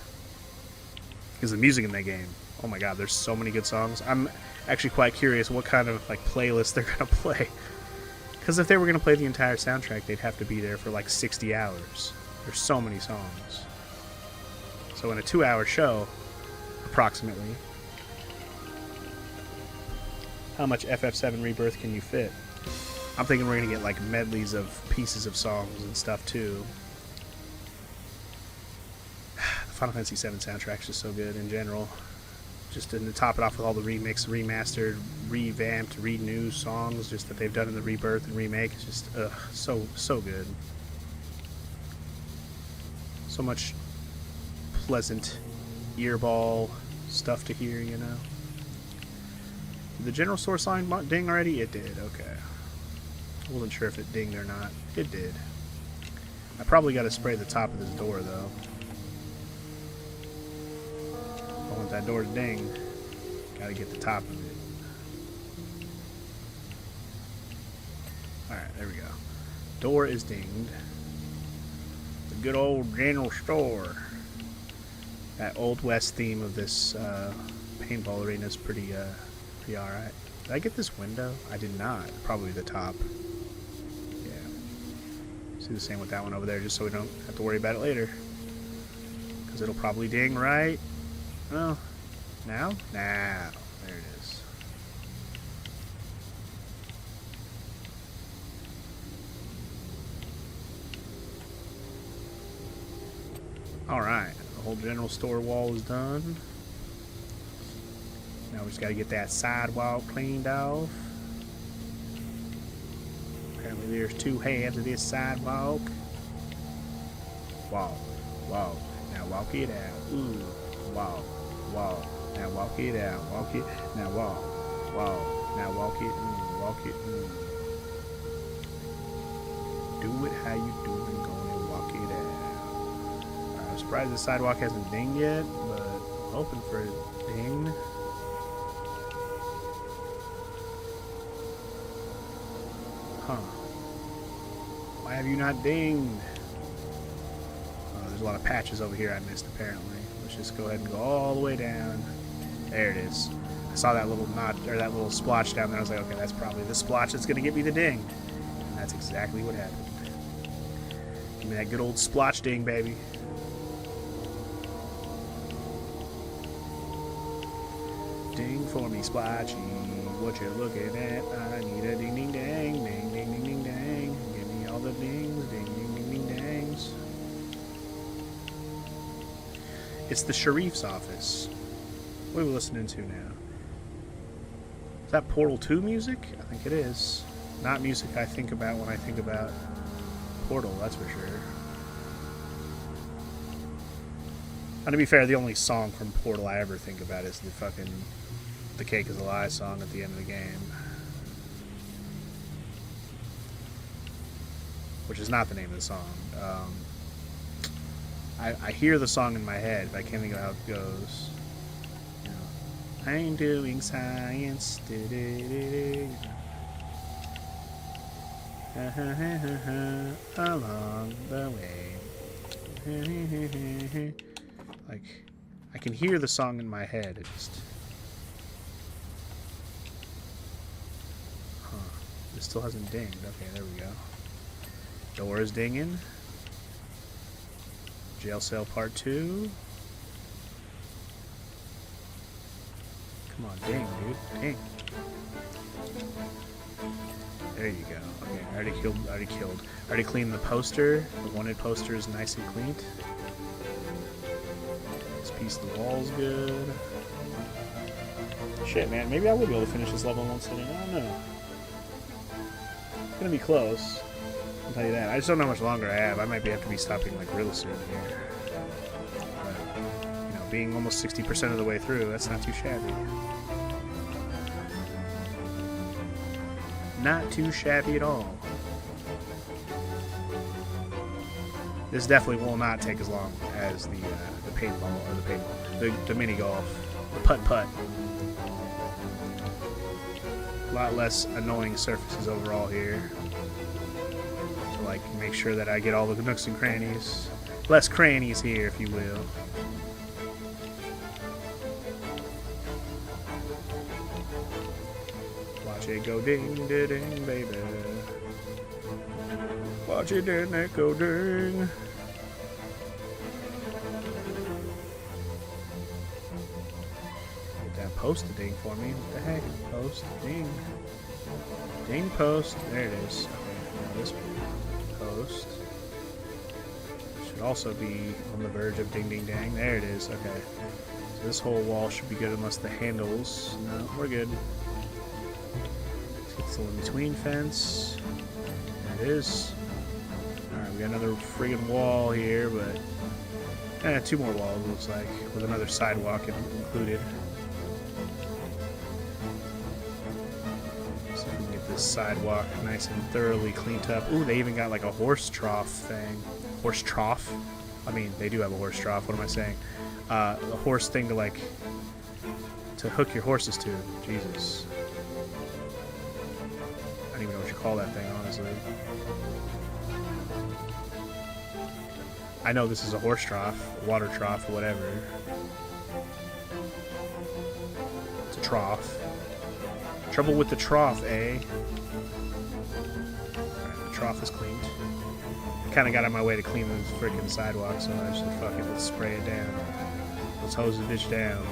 because the music in that game, oh my god, there's so many good songs. I'm actually quite curious what kind of like playlist they're going to play, because if they were going to play the entire soundtrack, they'd have to be there for like 60 hours. There's so many songs. So in a 2-hour show, approximately, how much FF7 Rebirth can you fit? I'm thinking we're going to get like medleys of pieces of songs and stuff too. The Final Fantasy VII soundtrack's just so good in general. Just to top it off with all the remixed, remastered, revamped, renewed songs just that they've done in the Rebirth and remake. It's just so good. So much pleasant earball stuff to hear, you know. Did the general store sign ding already? It did, okay. I wasn't sure if it dinged or not. It did. I probably got to spray the top of this door, though. I want that door to ding. Gotta get the top of it. Alright, there we go. Door is dinged. The good old general store. That Old West theme of this paintball arena is pretty alright. Did I get this window? I did not. Probably the top. Yeah. Do the same with that one over there, just so we don't have to worry about it later. Because it'll probably ding, right? Oh, now? Now. There it is. Alright, the whole general store wall is done. Now we just gotta get that sidewalk cleaned off. Apparently there's two halves of this sidewalk. Walk, walk, now walk it out. Ooh, walk, walk, now walk it out. Walk it, now walk, walk, now walk it, walk it. Do it how you do it, go and walk it out. I'm surprised the sidewalk hasn't dinged yet, but I'm hoping for it to ding. Huh. Why have you not dinged? Oh, there's a lot of patches over here I missed, apparently. Let's just go ahead and go all the way down. There it is. I saw that little knot, or that little splotch down there. I was like, okay, that's probably the splotch that's going to get me the ding. And that's exactly what happened. Give me that good old splotch ding, baby. Ding for me, splotchy. What you looking at? I need a ding ding dang, ding ding ding ding dang. Give me all the dings, ding ding ding ding dangs. It's the sheriff's office. What are we listening to now? Is that Portal 2 music? I think it is. Not music I think about when I think about Portal, that's for sure. And to be fair, the only song from Portal I ever think about is the fucking "The Cake is a Lie" song at the end of the game. Which is not the name of the song. I hear the song in my head, but I can't think of how it goes. You know, I'm doing science. Along the way. Like, I can hear the song in my head. It just... Huh. It still hasn't dinged. Okay, there we go. Door is dinging. Jail cell part 2. Come on, ding, dude. Ding. There you go. Okay, I already cleaned the poster. The wanted poster is nice and cleaned. This piece of the wall's good. Shit, man. Maybe I will be able to finish this level in one sitting. I don't know. It's gonna be close. I'll tell you that. I just don't know how much longer I have. I might have to be stopping like real soon here. But, you know, being almost 60% of the way through, that's not too shabby. Not too shabby at all. This definitely will not take as long as the paintball, or the mini golf, the putt-putt. A lot less annoying surfaces overall here. To like make sure that I get all the nooks and crannies. Less crannies here, if you will. Watch it go ding, ding, ding, baby. Watch it ding, it go ding. Get that post to ding for me. What the heck? Post, ding. Ding post. There it is. Okay, now this post should also be on the verge of ding, ding, dang. There it is. Okay. So this whole wall should be good unless the handles. No, we're good. Let's get the in-between fence. There it is. Alright, we We got another friggin' wall here, but 2 more walls looks like, with another sidewalk included. So we can get this sidewalk nice and thoroughly cleaned up. Ooh, they even got like a horse trough thing. Horse trough? I mean, they do have a horse trough. What am I saying? A horse thing to like to hook your horses to. Jesus. I don't even know what you call that thing, honestly. I know this is a horse trough, a water trough, or whatever. It's a trough. Trouble with the trough, eh? Alright, the trough is cleaned. I kind of got on my way to clean this freaking sidewalk, so I just fuck it, let's spray it down. Let's hose the bitch down.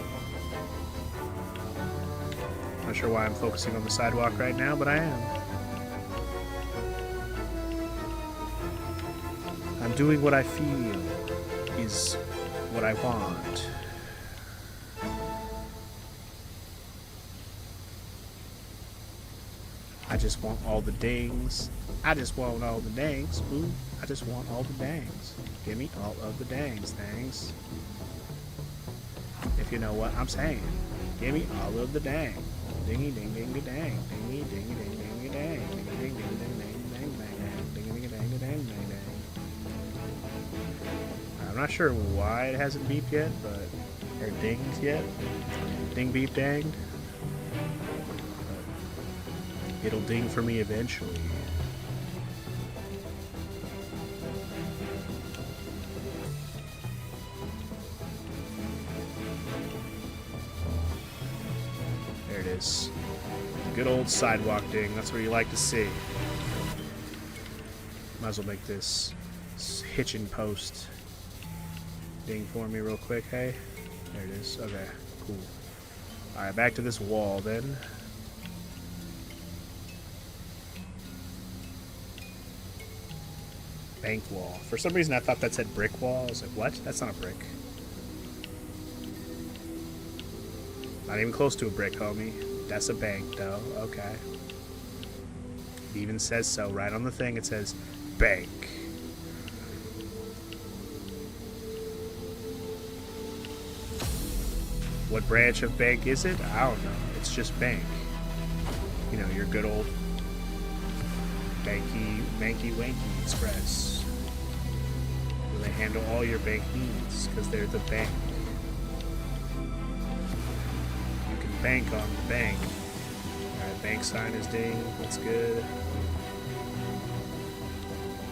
Not sure why I'm focusing on the sidewalk right now, but I am. I'm doing what I feel is what I want. I just want all the dings. I just want all the dings. Ooh, I just want all the dangs. Give me all of the dangs, thanks. If you know what I'm saying. Give me all of the dang. Dingy ding ding ding dang. Dingy dingy ding ding ding dang. Dingy ding ding ding ding dang dang. Dingy ding ding ding dang dang. I'm not sure why it hasn't beeped yet, but or dinged yet. Ding beep danged. It'll ding for me eventually. There it is. Good old sidewalk ding. That's what you like to see. Might as well make this hitching post ding for me real quick, hey? There it is. Okay, cool. Alright, back to this wall then. Bank wall. For some reason I thought that said brick wall. I was like, what? That's not a brick. Not even close to a brick, homie. That's a bank, though. Okay. It even says so right on the thing. It says bank. What branch of bank is it? I don't know. It's just bank. You know, your good old banky wanky express. Where they handle all your bank needs because they're the bank. You can bank on the bank. Alright, bank sign is ding. That's good.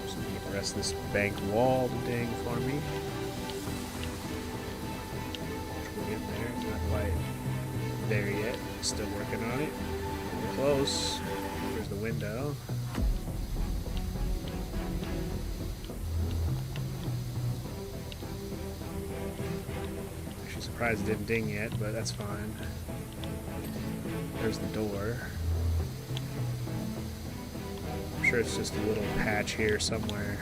Just need the rest of this bank wall to ding for me. We'll get there. It's not quite there yet. Still working on it. We're close. There's the window. Surprised it didn't ding yet, but that's fine. There's the door. I'm sure it's just a little patch here somewhere.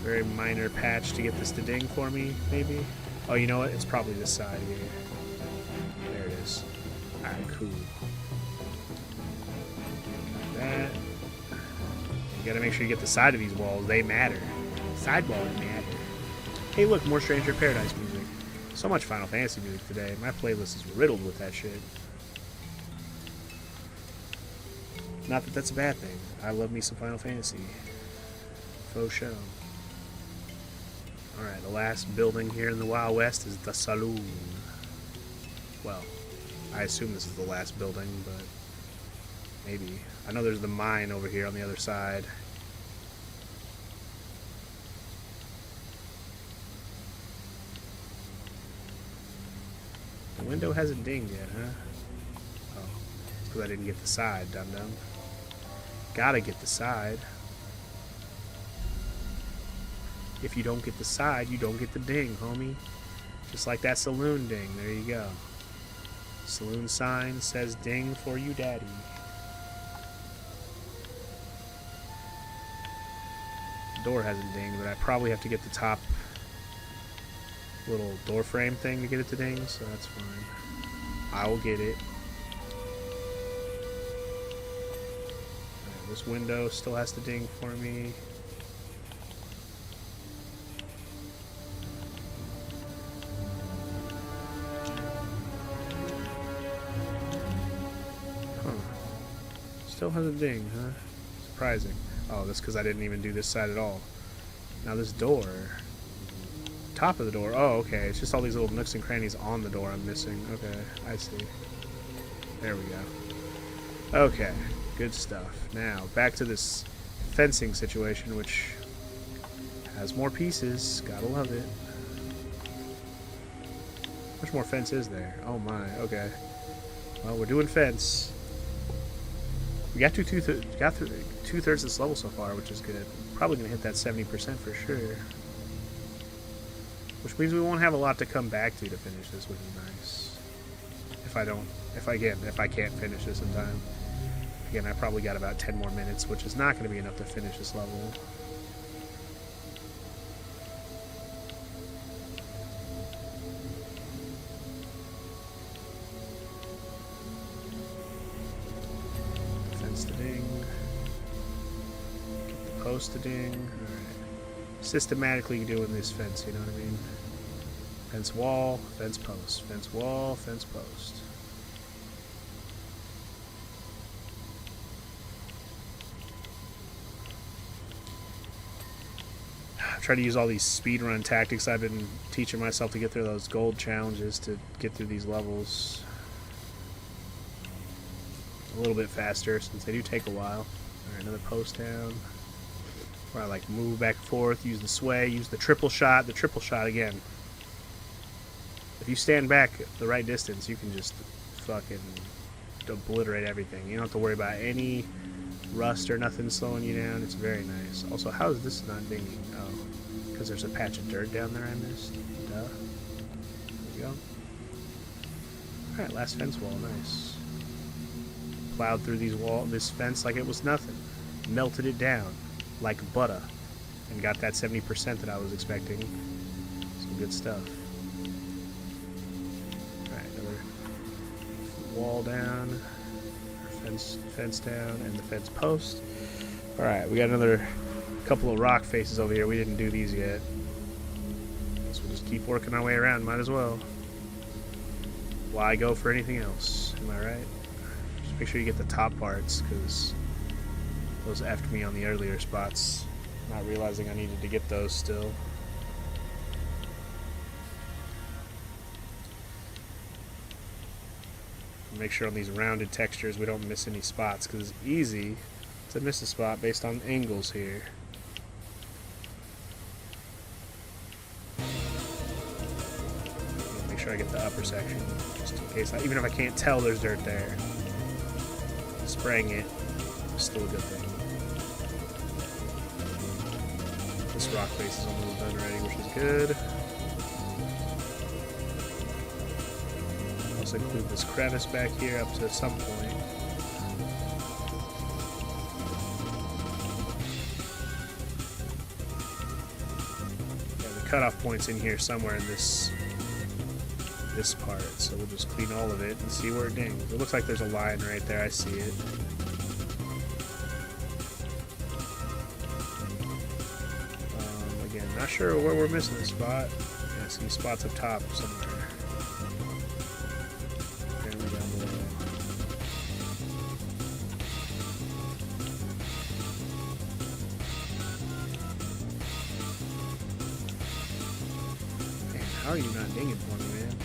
Very minor patch to get this to ding for me, maybe. Oh, you know what? It's probably this side here. There it is. Alright, cool. Like that. You gotta make sure you get the side of these walls. They matter. Sidewalls matter. Hey, look, more Stranger Paradise music. So much Final Fantasy music today. My playlist is riddled with that shit. Not that that's a bad thing. I love me some Final Fantasy. Faux show. Alright, the last building here in the Wild West is the Saloon. Well, I assume this is the last building, but maybe. I know there's the mine over here on the other side. The window hasn't dinged yet, huh? Oh, it's because I didn't get the side, dum-dum. Gotta get the side. If you don't get the side, you don't get the ding, homie. Just like that saloon ding. There you go. Saloon sign says ding for you, daddy. The door hasn't dinged, but I probably have to get the top little door frame thing to get it to ding, so that's fine. I will get it. Right, this window still has to ding for me. Still has a ding, huh? Surprising. Oh, that's because I didn't even do this side at all. Now this door. Top of the door. Oh, okay. It's just all these little nooks and crannies on the door I'm missing. Okay, I see. There we go. Okay, good stuff. Now, back to this fencing situation, which has more pieces. Gotta love it. How much more fence is there? Oh my, okay. Well, we're doing fence. We got through two-thirds of this level so far, which is good. Probably going to hit that 70% for sure. Which means we won't have a lot to come back to finish this, which is nice. If I can't finish this in time. Again, I probably got about 10 more minutes, which is not going to be enough to finish this level. Fence to ding. Get the post to ding. Alright. Systematically doing this fence, you know what I mean? Fence wall, fence post. Fence wall, fence post. Try to use all these speedrun tactics I've been teaching myself to get through those gold challenges to get through these levels a little bit faster, since they do take a while. Alright, another post down. Where I like move back and forth, use the sway, use the triple shot. The triple shot again. If you stand back the right distance, you can just fucking obliterate everything. You don't have to worry about any rust or nothing slowing you down. It's very nice. Also, how is this not dinging? Oh, because there's a patch of dirt down there I missed. Duh. There we go. Alright, last fence wall. Nice. Plowed through this fence like it was nothing. Melted it down like butter. And got that 70% that I was expecting. Some good stuff. Alright, another wall down. Fence down, and the fence post. Alright, we got another couple of rock faces over here. We didn't do these yet. Guess we'll just keep working our way around. Might as well. Why go for anything else? Am I right? Just make sure you get the top parts, because those effed me on the earlier spots. Not realizing I needed to get those still. Make sure on these rounded textures we don't miss any spots, because it's easy to miss a spot based on angles here. Make sure I get the upper section, just in case. Even if I can't tell there's dirt there, spraying it is still a good thing. This rock face is almost done already, which is good. Also include this crevice back here up to some point. Yeah, the cutoff point's in here somewhere in this part, so we'll just clean all of it and see where it dings. It looks like there's a line right there. I see it. Again, not sure where we're missing a spot. Yeah, I see spots up top somewhere. How are you not dinging for me, man?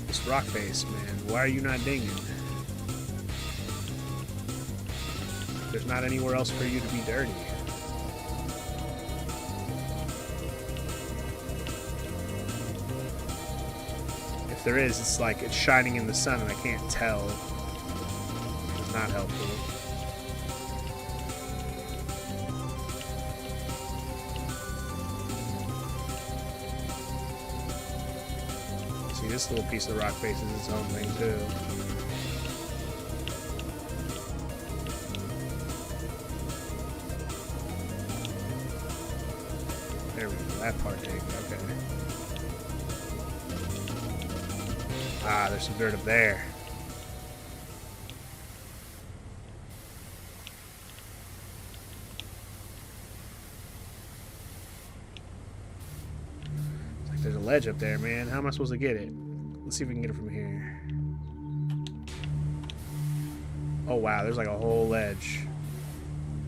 This rock face, man. Why are you not dinging? There's not anywhere else for you to be dirty. If there is, it's like it's shining in the sun and I can't tell. It's not helpful. This little piece of rock face is its own thing too. There we go, that part dang, okay. Ah, there's some dirt up there. It's like there's a ledge up there, man. How am I supposed to get it? Let's see if we can get it from here. Oh, wow. There's like a whole ledge.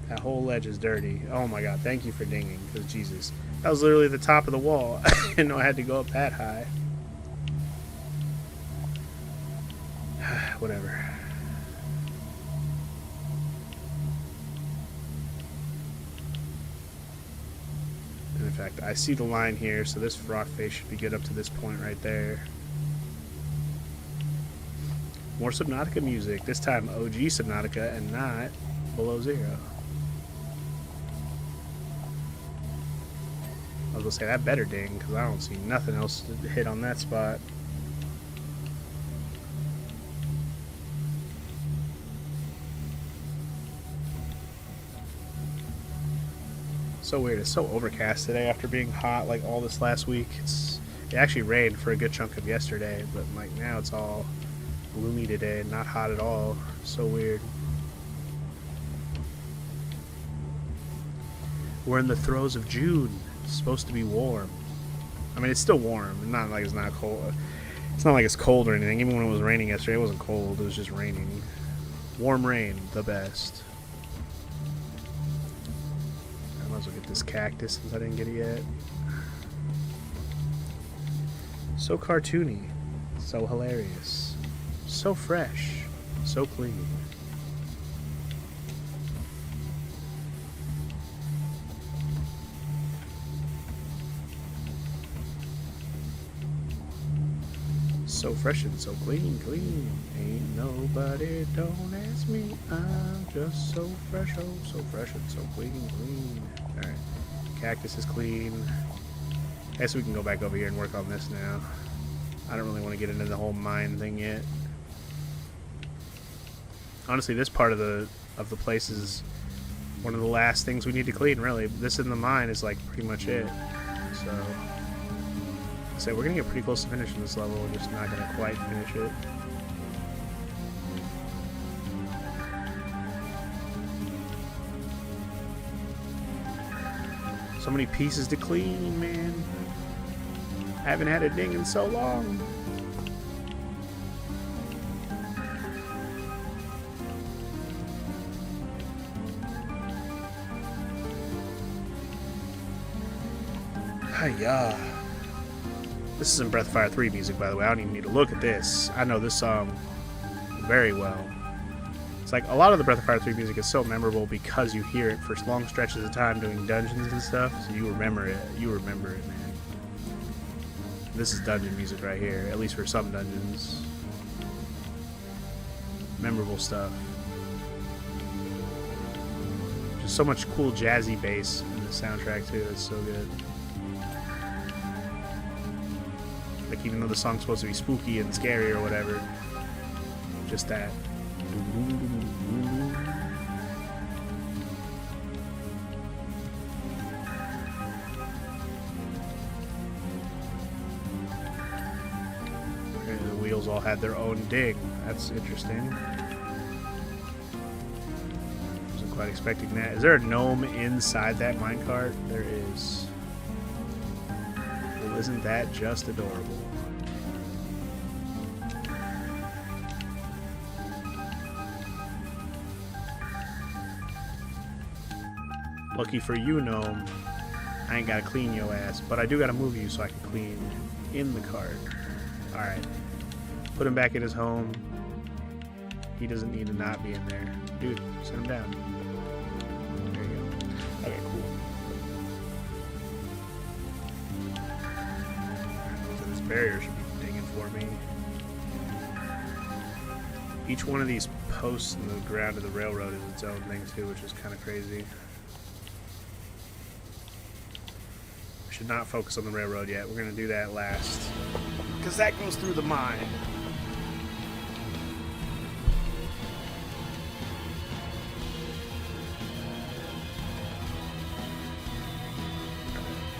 That whole ledge is dirty. Oh, my God. Thank you for dinging. Because, Jesus. That was literally the top of the wall. I didn't know I had to go up that high. Whatever. And in fact, I see the line here, so this rock face should be good up to this point right there. More Subnautica music. This time OG Subnautica and not Below Zero. I was gonna say that better ding, because I don't see nothing else to hit on that spot. So weird. It's so overcast today after being hot like all this last week. It actually rained for a good chunk of yesterday, but like now it's all gloomy today, not hot at all. So weird. We're in the throes of June. It's supposed to be warm. I mean, it's still warm. Not like it's not cold. It's not like it's cold or anything. Even when it was raining yesterday, it wasn't cold. It was just raining. Warm rain, the best. I might as well get this cactus since I didn't get it yet. So cartoony. So hilarious. So fresh. So clean. So fresh and so clean, clean. Ain't nobody, don't ask me. I'm just so fresh, oh, so fresh and so clean, clean. Alright. Cactus is clean. I guess we can go back over here and work on this now. I don't really want to get into the whole mine thing yet. Honestly, this part of the place is one of the last things we need to clean, really. This in the mine is like pretty much it. So we're gonna get pretty close to finishing this level. We're just not gonna quite finish it. So many pieces to clean, man. I haven't had a ding in so long. Hiya. This isn't Breath of Fire 3 music, by the way. I don't even need to look at this. I know this song very well. It's like a lot of the Breath of Fire 3 music is so memorable because you hear it for long stretches of time doing dungeons and stuff, so you remember it. You remember it, man. This is dungeon music right here, at least for some dungeons. Memorable stuff. Just so much cool jazzy bass in the soundtrack too. It's so good. Like, even though the song's supposed to be spooky and scary or whatever, just that. And the wheels all had their own ding. That's interesting. Wasn't quite expecting that. Is there a gnome inside that minecart? There is. Well, isn't that just adorable? Lucky for you, gnome, I ain't gotta clean your ass, but I do gotta move you so I can clean in the cart. Alright. Put him back in his home. He doesn't need to not be in there. Dude, send him down. There you go. Okay, cool. So this barrier should be dinging for me. Each one of these posts in the ground of the railroad is its own thing too, which is kind of crazy. Should not focus on the railroad yet. We're going to do that last, because that goes through the mine.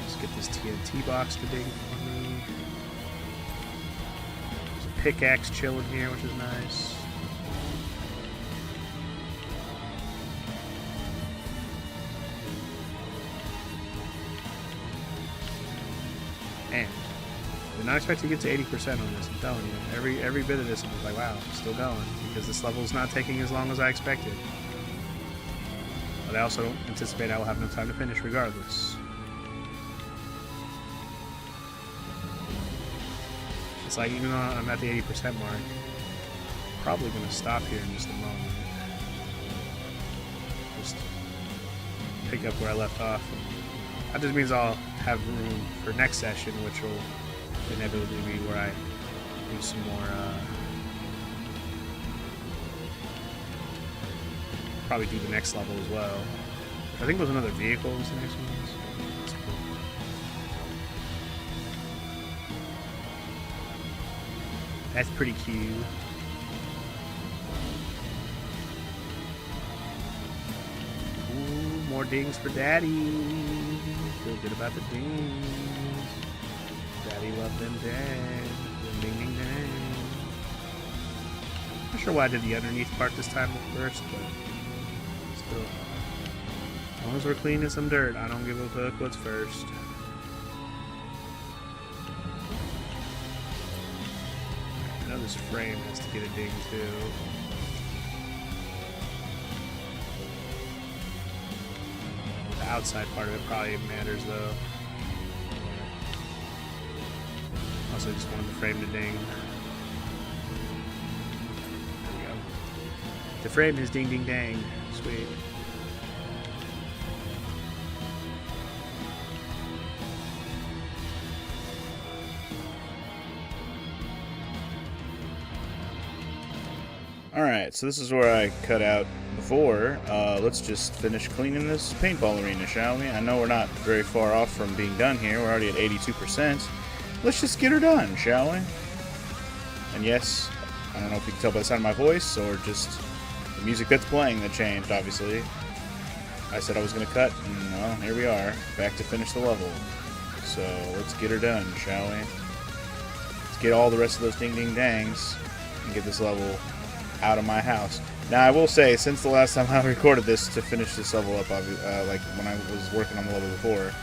Let's get this TNT box to dig for me. There's a pickaxe chilling here, which is nice. Man, not expect to get to 80% on this, I'm telling you. Every bit of this, I'm like, wow, I'm still going, because this level is not taking as long as I expected. But I also don't anticipate I will have enough time to finish regardless. It's like, even though I'm at the 80% mark, I'm probably going to stop here in just a moment. Just pick up where I left off. That just means I'll have room for next session, which will inevitably be where I do some more, probably do the next level as well. I think there's another vehicle in the next one. That's cool. That's pretty cute. Ooh, more dings for Daddy. Feel good about the dings. Daddy loved them dead. Ding ding ding. Not sure why I did the underneath part this time first, but still. As long as we're cleaning some dirt, I don't give a fuck what's first. I know this frame has to get a ding too. The outside part of it probably matters though. Also just wanted the frame to ding. There we go. The frame is ding ding dang. Sweet. Alright, so this is where I cut out before. Let's just finish cleaning this paintball arena, shall we? I know we're not very far off from being done here. We're already at 82%. Let's just get her done, shall we? And yes, I don't know if you can tell by the sound of my voice or just the music that's playing that changed, obviously. I said I was going to cut, and well, here we are, back to finish the level. So let's get her done, shall we? Let's get all the rest of those ding-ding-dangs and get this level out of my house. Now, I will say, since the last time I recorded this to finish this level up, like when I was working on the level before,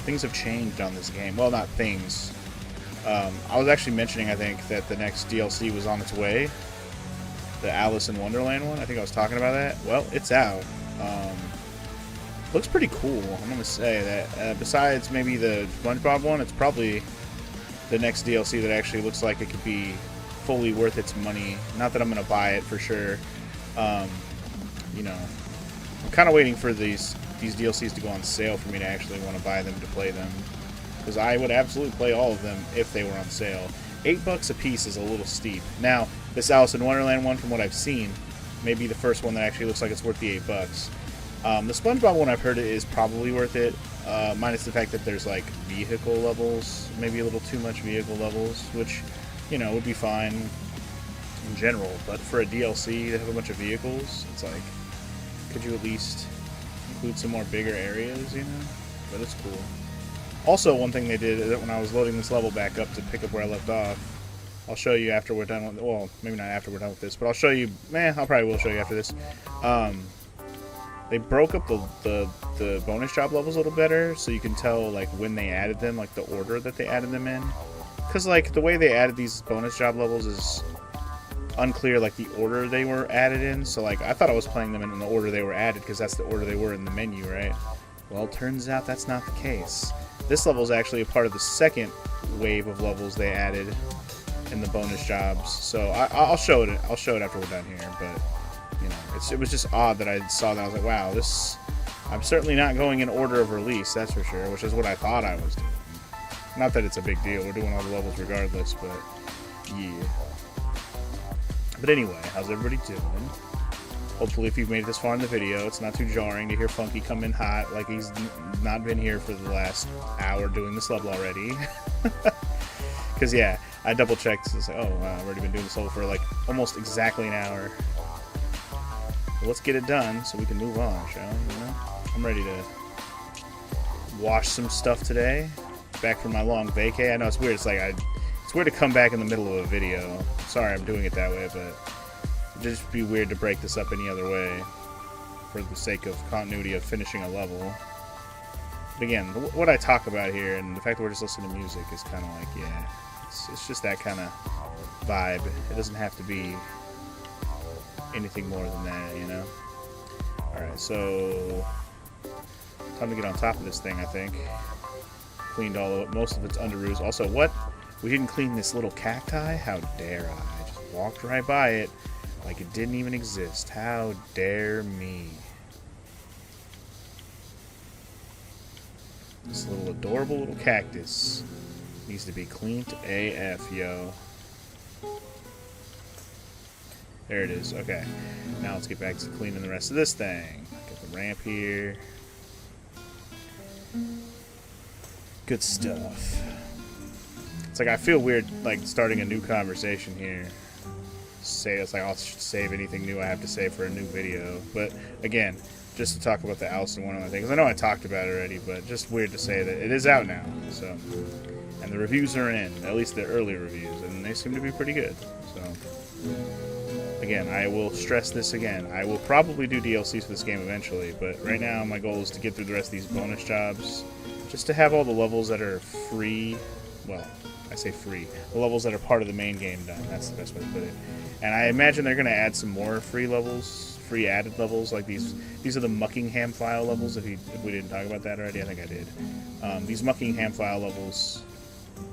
things have changed on this game. Well, not things. I was actually mentioning, I think, that the next DLC was on its way. The Alice in Wonderland one. I think I was talking about that. Well, it's out. Looks pretty cool, I'm going to say that. Besides maybe the SpongeBob one, it's probably the next DLC that actually looks like it could be fully worth its money. Not that I'm going to buy it for sure. You know, I'm kind of waiting for these DLCs to go on sale for me to actually want to buy them to play them. Because I would absolutely play all of them if they were on sale. $8 a piece is a little steep. Now, this Alice in Wonderland one, from what I've seen, may be the first one that actually looks like it's worth the $8. The SpongeBob one, I've heard it is probably worth it, minus the fact that there's like vehicle levels, maybe a little too much vehicle levels, which, you know, would be fine in general. But for a DLC to have a bunch of vehicles, it's like, could you at least include some more bigger areas, you know? But it's cool. Also, one thing they did is that when I was loading this level back up to pick up where I left off, I'll show you after we're done with, well, maybe not after we're done with this, but I'll show you, I probably will show you after this. They broke up the bonus job levels a little better, so you can tell, like, when they added them, like, the order that they added them in. Because, like, the way they added these bonus job levels is unclear, like, the order they were added in. So, like, I thought I was playing them in the order they were added, because that's the order they were in the menu, right? Well, turns out that's not the case. This level is actually a part of the second wave of levels they added in the bonus jobs. So I'll show it. I'll show it after we're done here. But you know, it was just odd that I saw that. I was like, wow, this. I'm certainly not going in order of release. That's for sure. Which is what I thought I was doing. Not that it's a big deal. We're doing all the levels regardless. But yeah. But anyway, how's everybody doing? Hopefully, if you've made it this far in the video, it's not too jarring to hear Funky come in hot like he's not been here for the last hour doing this level already. Because, yeah, I double-checked and said, oh, wow, I've already been doing this level for, like, almost exactly an hour. Well, let's get it done so we can move on, shall we? You know? I'm ready to wash some stuff today. Back from my long vacay. I know it's weird. It's like, it's weird to come back in the middle of a video. Sorry I'm doing it that way, but it'd just be weird to break this up any other way for the sake of continuity of finishing a level. But again, what I talk about here and the fact that we're just listening to music is kind of like, yeah, it's just that kind of vibe. It doesn't have to be anything more than that, you know? Alright, so time to get on top of this thing, I think. Cleaned all of it. Most of it's underoos. Also, what? We didn't clean this little cacti? How dare I? Just walked right by it like it didn't even exist. How dare me? This little adorable little cactus needs to be cleaned AF, yo. There it is. Okay. Now let's get back to cleaning the rest of this thing. Get the ramp here. Good stuff. It's like I feel weird like starting a new conversation here. Say it's like I'll save anything new I have to say for a new video. But again, just to talk about the Allison one other thing, because I know I talked about it already, but just weird to say that it is out now. So, and the reviews are in, at least the early reviews, and they seem to be pretty good. So, again, I will stress this again. I will probably do DLCs for this game eventually, but right now my goal is to get through the rest of these bonus jobs, just to have all the levels that are free. Well, I say free. The levels that are part of the main game done. That's the best way to put it. And I imagine they're going to add some more free levels. Free added levels like these are the Muckingham file levels. If we didn't talk about that already, I think I did. These Muckingham file levels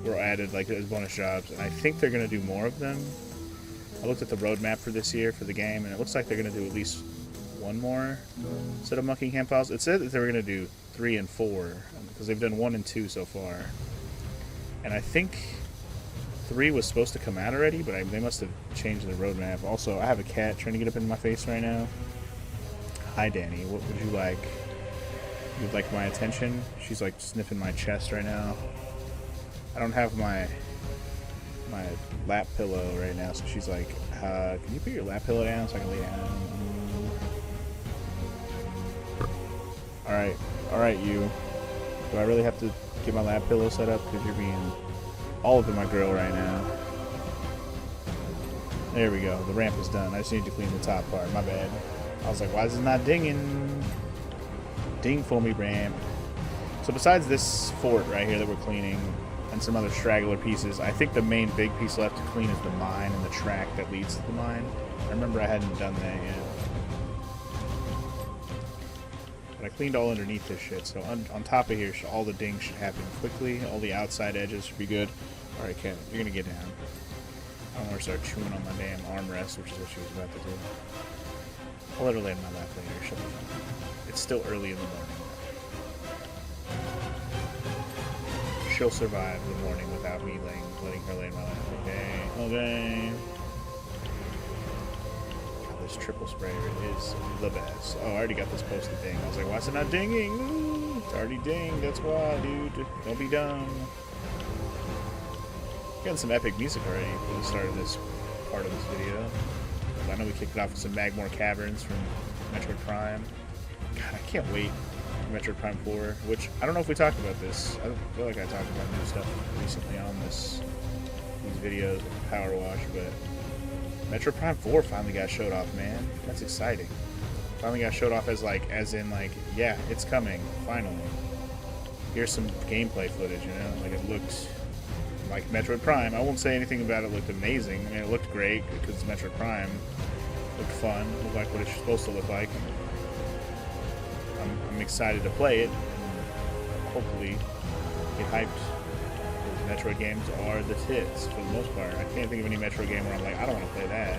were added like as bonus jobs, and I think they're going to do more of them. I looked at the roadmap for this year for the game, and it looks like they're going to do at least one more set of Muckingham files. It said that they were going to do 3 and 4 because they've done 1 and 2 so far, and I think 3 was supposed to come out already, but they must have changed the roadmap. Also, I have a cat trying to get up in my face right now. Hi, Danny. What would you like? You'd like my attention? She's like sniffing my chest right now. I don't have my lap pillow right now, so she's like, can you put your lap pillow down so I can lay down? Alright, you. Do I really have to get my lap pillow set up? Because you're being all up in my grill right now. There we go. The ramp is done. I just need to clean the top part. My bad. I was like, why is it not dinging? Ding for me, ramp. So besides this fort right here that we're cleaning and some other straggler pieces, I think the main big piece left to clean is the mine and the track that leads to the mine. I remember I hadn't done that yet. But I cleaned all underneath this shit, so on top of here, all the dings should happen quickly. All the outside edges should be good. Alright, Ken, you're gonna get down. I don't want to start chewing on my damn armrest, which is what she was about to do. I'll let her lay in my lap later. She'll be fine. It's still early in the morning. She'll survive the morning without me letting her lay in my lap. Okay, okay. This triple sprayer is the best. Oh, I already got this posted ding. I was like, why is it not dinging? Ooh, it's already dinged. That's why, dude. Don't be dumb. Got some epic music already for the start of this part of this video. I know we kicked it off with some Magmore Caverns from Metroid Prime. God, I can't wait for Metroid Prime 4, which I don't know if we talked about this. I don't feel like I talked about new stuff recently on these videos with Power Wash, but Metroid Prime 4 finally got showed off, man. That's exciting. Finally got showed off as in yeah, it's coming, finally. Here's some gameplay footage, you know? Like, it looked like Metroid Prime. I won't say anything about it looked amazing. I mean, it looked great because it's Metroid Prime. It looked fun. It looked like what it's supposed to look like. I'm excited to play it and hopefully get hyped. Metroid games are the tits for the most part. I can't think of any Metroid game where I'm like, I don't want to play that.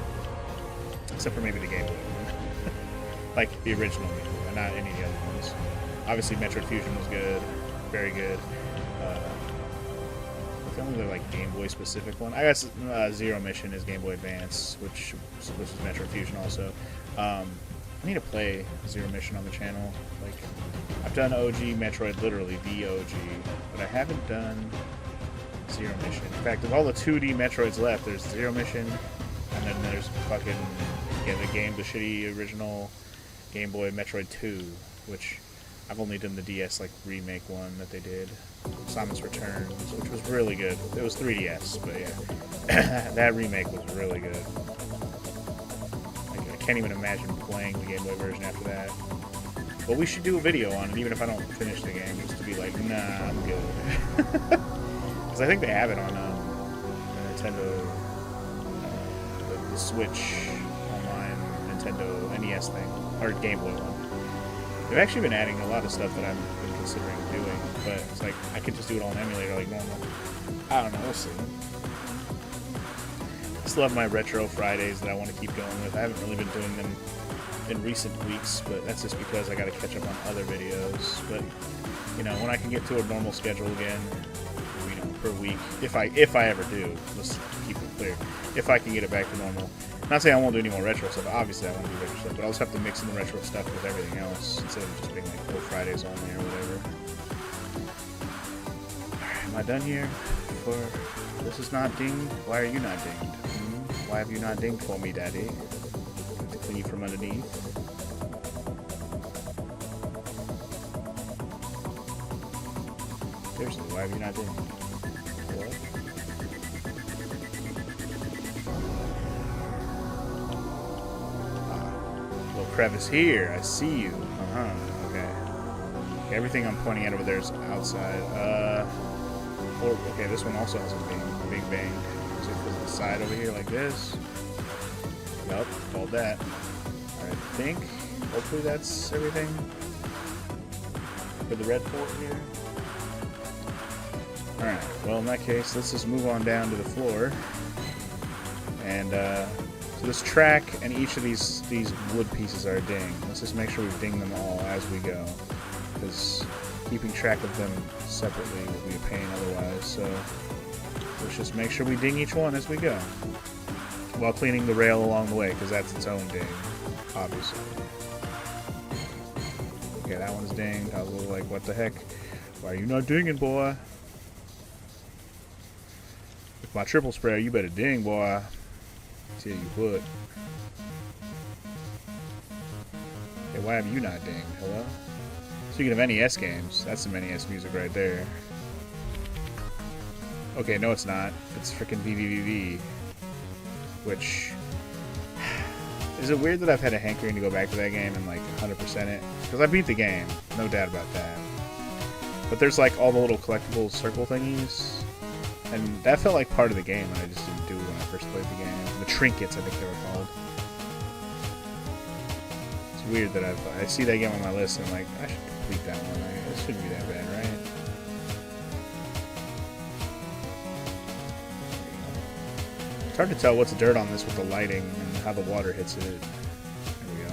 Except for maybe the Game Boy one. Like the original Game Boy, not any of the other ones. Obviously Metroid Fusion was good. Very good. The only other Game Boy specific one, I guess Zero Mission is Game Boy Advance, which is Metroid Fusion also. I need to play Zero Mission on the channel. I've done OG Metroid, literally the OG, but I haven't done Zero Mission. In fact, of all the 2D Metroids left, there's Zero Mission, and then there's fucking the shitty original Game Boy Metroid 2, which I've only done the DS remake one that they did, Samus Returns, which was really good. It was 3DS, but yeah, that remake was really good. I can't even imagine playing the Game Boy version after that. But we should do a video on it, even if I don't finish the game, just to be like, nah, I'm good. Because I think they have it on the Nintendo, the Switch online Nintendo NES thing, or Game Boy one. They've actually been adding a lot of stuff that I've been considering doing, but it's like, I could just do it on emulator like normal. I don't know, we'll see. I still have my Retro Fridays that I want to keep going with. I haven't really been doing them in recent weeks, but that's just because I got to catch up on other videos. But you know, when I can get to a normal schedule again, you know, per week, if I ever do, let's keep it clear, if I can get it back to normal. Not saying I won't do any more retro stuff. Obviously, I want to do retro stuff, but I'll just have to mix in the retro stuff with everything else instead of just being like Fridays only or whatever. Alright, am I done here? This is not dinged. Why are you not dinged? Why have you not dinged for me, Daddy? To clean you from underneath. Seriously, why have you not dinged? What? Little crevice here. I see you. Okay. Everything I'm pointing at over there is outside. Okay, this one also has a big bang. So it goes to the side over here like this. Yup, called that. Alright, I think. Hopefully that's everything for the red port here. Alright, well in that case, let's just move on down to the floor. And so this track and each of these wood pieces are a ding. Let's just make sure we ding them all as we go, because keeping track of them separately will be a pain otherwise. So let's just make sure we ding each one as we go, while cleaning the rail along the way, because that's its own ding, obviously. Okay, that one's dinged. I was a little like, what the heck? Why are you not dinging, boy? With my triple spray, you better ding, boy. Till you would. Hey, why have you not dinged? Hello? Speaking of NES games, that's some NES music right there. Okay, no it's not. It's freaking VVVV. Which... Is it weird that I've had a hankering to go back to that game and like 100% it? Because I beat the game, no doubt about that. But there's like all the little collectible circle thingies. And that felt like part of the game, and I just didn't do it when I first played the game. The trinkets, I think they were called. It's weird that I see that game on my list, and I'm like, I should complete that one. It shouldn't be that bad, right? It's hard to tell what's dirt on this with the lighting and how the water hits it. There we go.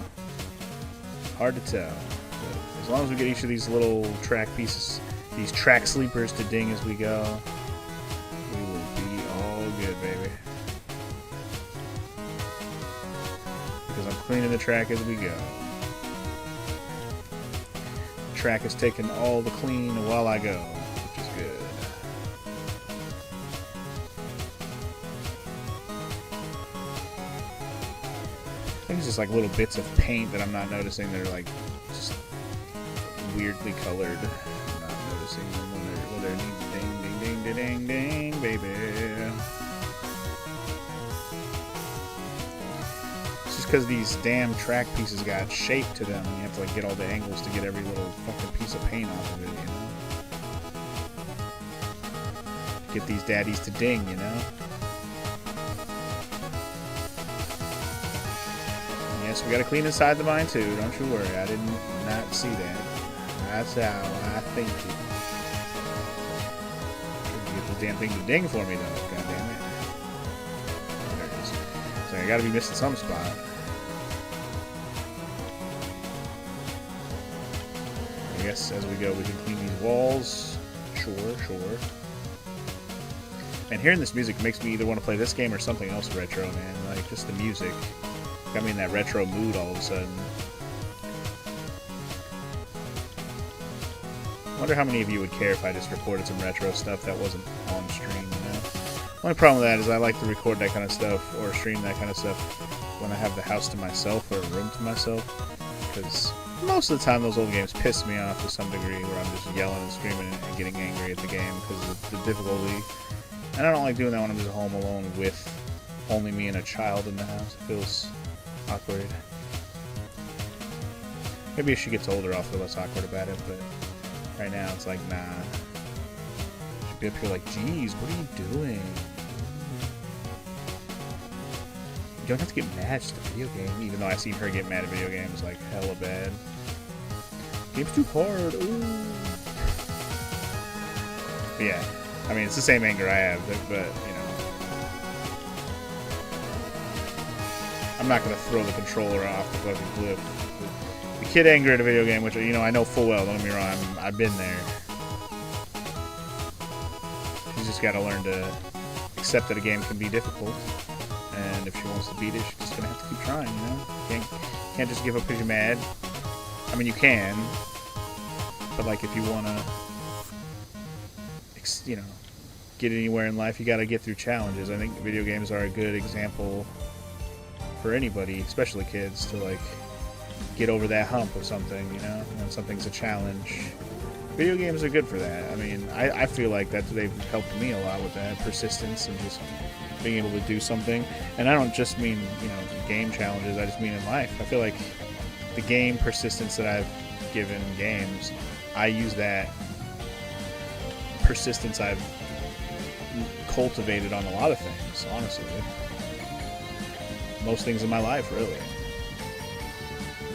Hard to tell. But as long as we get each of these little track pieces, these track sleepers to ding as we go, we will be all good, baby. Because I'm cleaning the track as we go. The track is taking all the clean while I go, which is good. I think it's just like little bits of paint that I'm not noticing that are like just weirdly colored. I'm not noticing them when they're ding ding ding ding ding ding, baby. It's just because these damn track pieces got shape to them, and you have to like get all the angles to get every little fucking piece of paint off of it, you know? Get these daddies to ding, you know? Yes, we gotta clean inside the mine too, don't you worry, I did not see that. That's how I think it. Get this damn thing to ding for me though, god damn it. There it is. So I gotta be missing some spot. I guess as we go we can clean these walls. Sure. And hearing this music makes me either want to play this game or something else retro, man. Like, just the music got me in that retro mood all of a sudden. I wonder how many of you would care if I just recorded some retro stuff that wasn't on stream, you know? The only problem with that is I like to record that kind of stuff or stream that kind of stuff when I have the house to myself or a room to myself, because most of the time those old games piss me off to some degree, where I'm just yelling and screaming and getting angry at the game because of the difficulty. And I don't like doing that when I'm just home alone with only me and a child in the house. It feels awkward. Maybe as she gets older, I'll feel less awkward about it, but right now it's like, nah. She'll be up here like, geez, what are you doing? You don't have to get mad at a video game, even though I've seen her get mad at video games like hella bad. Game's too hard, ooh. But yeah, I mean, it's the same anger I have, but you know. I'm not gonna throw the controller off the fucking cliff. The kid anger at a video game, which, you know, I know full well, don't get me wrong, I've been there. She's just gotta learn to accept that a game can be difficult. And if she wants to beat it, she's just gonna have to keep trying, you know? Can't just give up because you're mad. I mean, you can, but like if you wanna, you know, get anywhere in life, you gotta get through challenges. I think video games are a good example for anybody, especially kids, to like get over that hump of something, you know, when something's a challenge. Video games are good for that. I mean, I feel like that they've helped me a lot with that persistence and just being able to do something. And I don't just mean, you know, game challenges, I just mean in life. I feel like the game persistence that I've given games, I use that persistence I've cultivated on a lot of things, honestly. Most things in my life, really.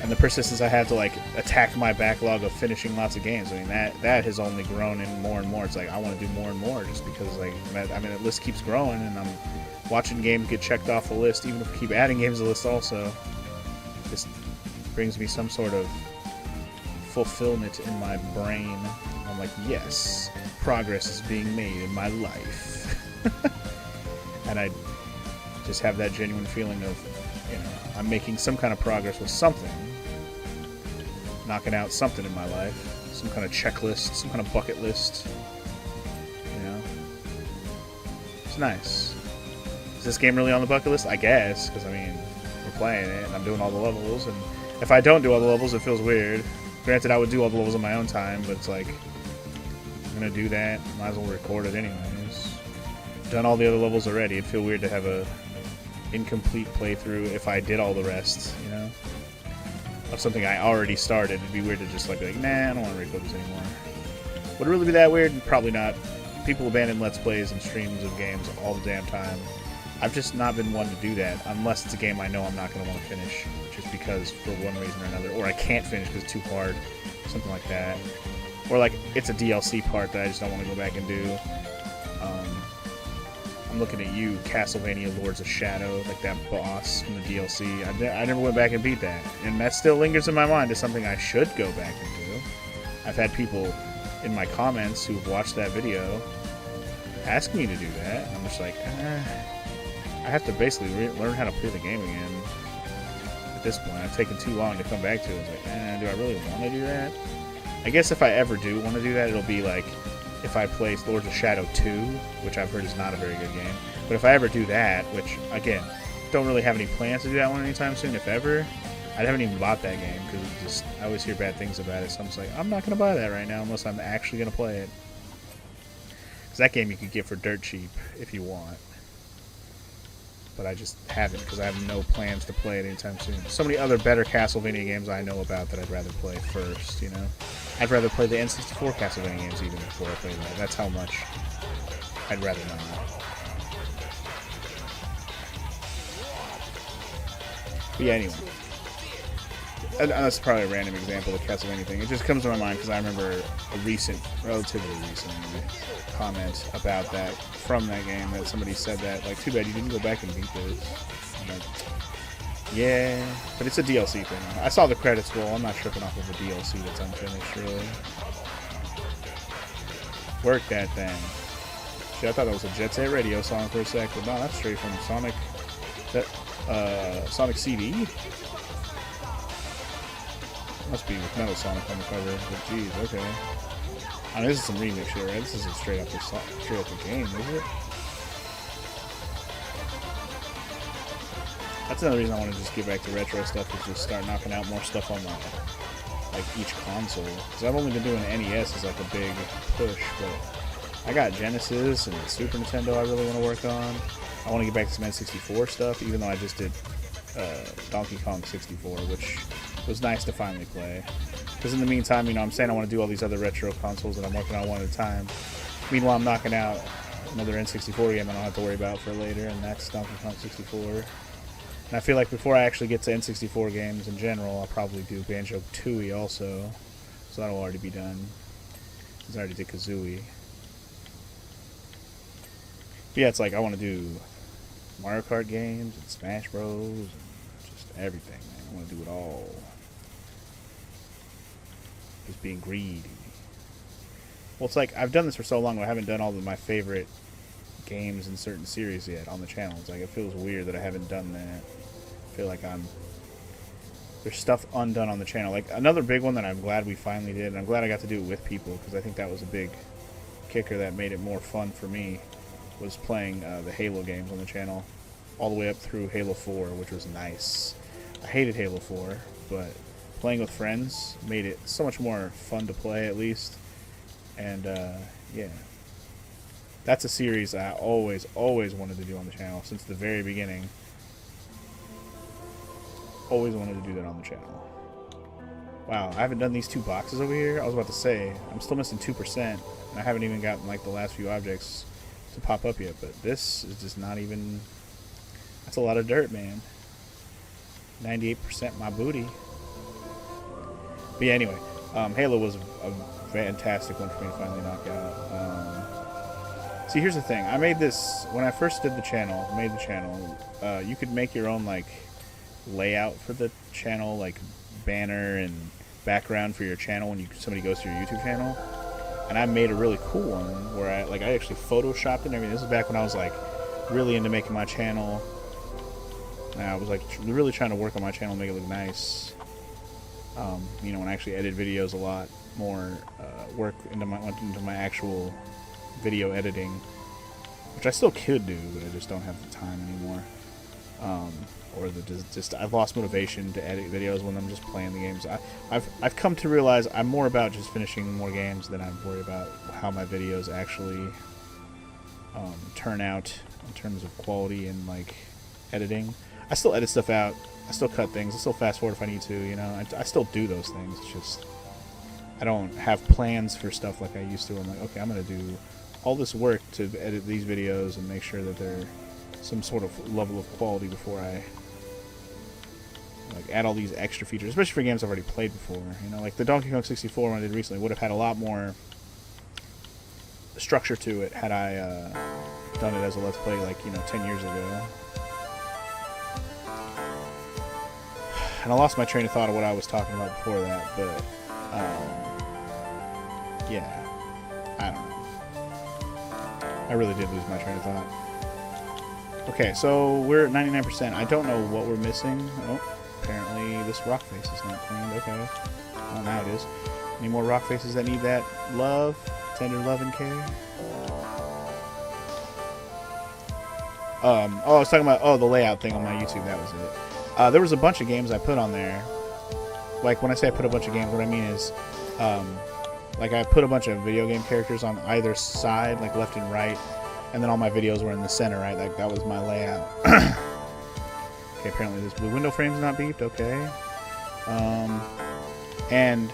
And the persistence I have to like attack my backlog of finishing lots of games. I mean, that has only grown in more and more. It's like I want to do more and more just because, like, I mean, the list keeps growing and I'm watching games get checked off the list. Even if we keep adding games to the list also, this brings me some sort of fulfillment in my brain. I'm like, yes, progress is being made in my life. And I just have that genuine feeling of, you know, I'm making some kind of progress with something. Knocking out something in my life. Some kind of checklist, some kind of bucket list. You know? It's nice. Is this game really on the bucket list? I guess, because, I mean, we're playing it, and I'm doing all the levels, and if I don't do all the levels, it feels weird. Granted, I would do all the levels on my own time, but it's like, I'm gonna do that, might as well record it anyways. Done all the other levels already, it'd feel weird to have a incomplete playthrough if I did all the rest, you know? Of something I already started. It'd be weird to just like be like, nah, I don't want to record this anymore. Would it really be that weird? Probably not. People abandon Let's Plays and streams of games all the damn time. I've just not been one to do that, unless it's a game I know I'm not going to want to finish, just because for one reason or another, or I can't finish because it's too hard, something like that. Or like, it's a DLC part that I just don't want to go back and do. I'm looking at you, Castlevania Lords of Shadow, like that boss from the DLC. I never went back and beat that, and that still lingers in my mind as something I should go back and do. I've had people in my comments who've watched that video ask me to do that, and I'm just like, I have to basically learn how to play the game again. At this point, I've taken too long to come back to it. It's like, do I really want to do that? I guess if I ever do want to do that, it'll be like if I play Lords of Shadow 2, which I've heard is not a very good game. But if I ever do that, which, again, don't really have any plans to do that one anytime soon, if ever, I haven't even bought that game, because I always hear bad things about it, so I'm just like, I'm not going to buy that right now unless I'm actually going to play it. Because that game you could get for dirt cheap if you want. But I just haven't, because I have no plans to play it anytime soon. So many other better Castlevania games I know about that I'd rather play first, you know? I'd rather play the N64 Castlevania games even before I play that. That's how much I'd rather not. But yeah, anyway. And that's probably a random example of the Castlevania thing. It just comes to my mind because I remember a relatively recent comment about that from that game, that somebody said that, like, too bad you didn't go back and beat this. Like, yeah, but it's a DLC thing. I saw the credits roll. I'm not tripping off of a DLC that's unfinished, really. Work that thing. Shit, I thought that was a Jet Set Radio song for a sec, but no, that's straight from Sonic. Sonic CD? Must be with Metal Sonic on the cover, but geez, okay. I mean, this is some remix shit, right? This isn't straight up the game, is it? That's another reason I want to just get back to retro stuff, is just start knocking out more stuff on like each console. Because I've only been doing NES as like a big push, but I got Genesis and Super Nintendo I really want to work on. I want to get back to some N64 stuff, even though I just did Donkey Kong 64, which It was nice to finally play. Because in the meantime, you know, I'm saying I want to do all these other retro consoles and I'm working on one at a time. Meanwhile, I'm knocking out another N64 game I don't have to worry about for later, and that's Donkey Kong 64. And I feel like before I actually get to N64 games in general, I'll probably do Banjo-Tooie also. So that'll already be done. Because I already did Kazooie. But yeah, it's like I want to do Mario Kart games and Smash Bros. And just everything, man. I want to do it all. Just being greedy. Well, it's like I've done this for so long, but I haven't done all of my favorite games in certain series yet on the channel. It's like it feels weird that I haven't done that. I feel like there's stuff undone on the channel. Like another big one that I'm glad we finally did, and I'm glad I got to do it with people because I think that was a big kicker that made it more fun for me, was playing the Halo games on the channel all the way up through Halo 4, which was nice. I hated Halo 4, but playing with friends made it so much more fun to play, at least. And yeah, that's a series I always wanted to do on the channel since the very beginning. Always wanted to do that on the channel. Wow, I haven't done these 2 boxes over here. I was about to say, I'm still missing 2%, and I haven't even gotten like the last few objects to pop up yet, but this is just not even, that's a lot of dirt, man. 98% my booty. But yeah, anyway, Halo was a fantastic one for me to finally knock out. See, here's the thing. I made this, when I first did the channel, you could make your own, like, layout for the channel, like, banner and background for your channel when somebody goes to your YouTube channel. And I made a really cool one where I actually photoshopped it and everything. This is back when I was, like, really into making my channel. And I was, like, really trying to work on my channel and make it look nice. You know, when I actually edit videos a lot more, work went into my actual video editing, which I still could do, but I just don't have the time anymore. Or I've lost motivation to edit videos when I'm just playing the games. I've come to realize I'm more about just finishing more games than I'm worried about how my videos actually turn out in terms of quality and like editing. I still edit stuff out. I still cut things. I still fast forward if I need to. You know, I still do those things. It's just I don't have plans for stuff like I used to. I'm like, okay, I'm gonna do all this work to edit these videos and make sure that they're some sort of level of quality before I like add all these extra features, especially for games I've already played before. You know, like the Donkey Kong 64 one I did recently would have had a lot more structure to it had I done it as a Let's Play, like, you know, 10 years ago. And I lost my train of thought of what I was talking about before that, but yeah, I don't know. I really did lose my train of thought. Okay, so we're at 99%. I don't know what we're missing. Oh, apparently this rock face is not cleaned. Okay. Oh, now it is. Any more rock faces that need that love? Tender love and care? Oh, I was talking about, the layout thing on my YouTube. That was it. There was a bunch of games I put on there. Like, when I say I put a bunch of games, what I mean is, like, I put a bunch of video game characters on either side, like left and right, and then all my videos were in the center, right? Like, that was my layout. Okay, apparently this blue window frame's not beeped. Okay. And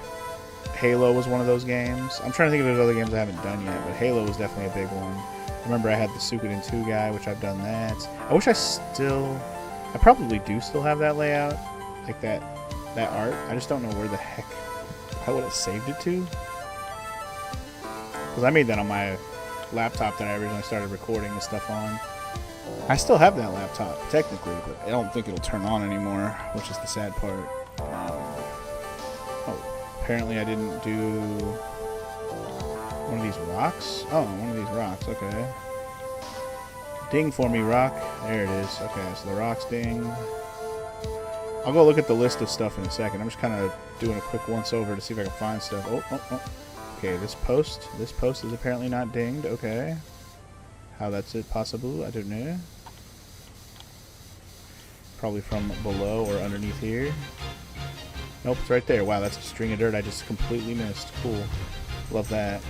Halo was one of those games. I'm trying to think if there's other games I haven't done yet, but Halo was definitely a big one. I remember I had the Suikoden 2 guy, which I've done that. I wish I probably do still have that layout, like that art. I just don't know where the heck I would have saved it to. Because I made that on my laptop that I originally started recording this stuff on. I still have that laptop, technically, but I don't think it'll turn on anymore, which is the sad part. Oh, apparently I didn't do one of these rocks? Oh, one of these rocks, okay. Ding for me, rock. There it is. Okay, so the rocks ding. I'll go look at the list of stuff in a second. I'm just kind of doing a quick once-over to see if I can find stuff. Oh. Okay, this post is apparently not dinged. Okay. How that's it possible, I don't know. Probably from below or underneath here. Nope, it's right there. Wow, that's a string of dirt I just completely missed. Cool. Love that.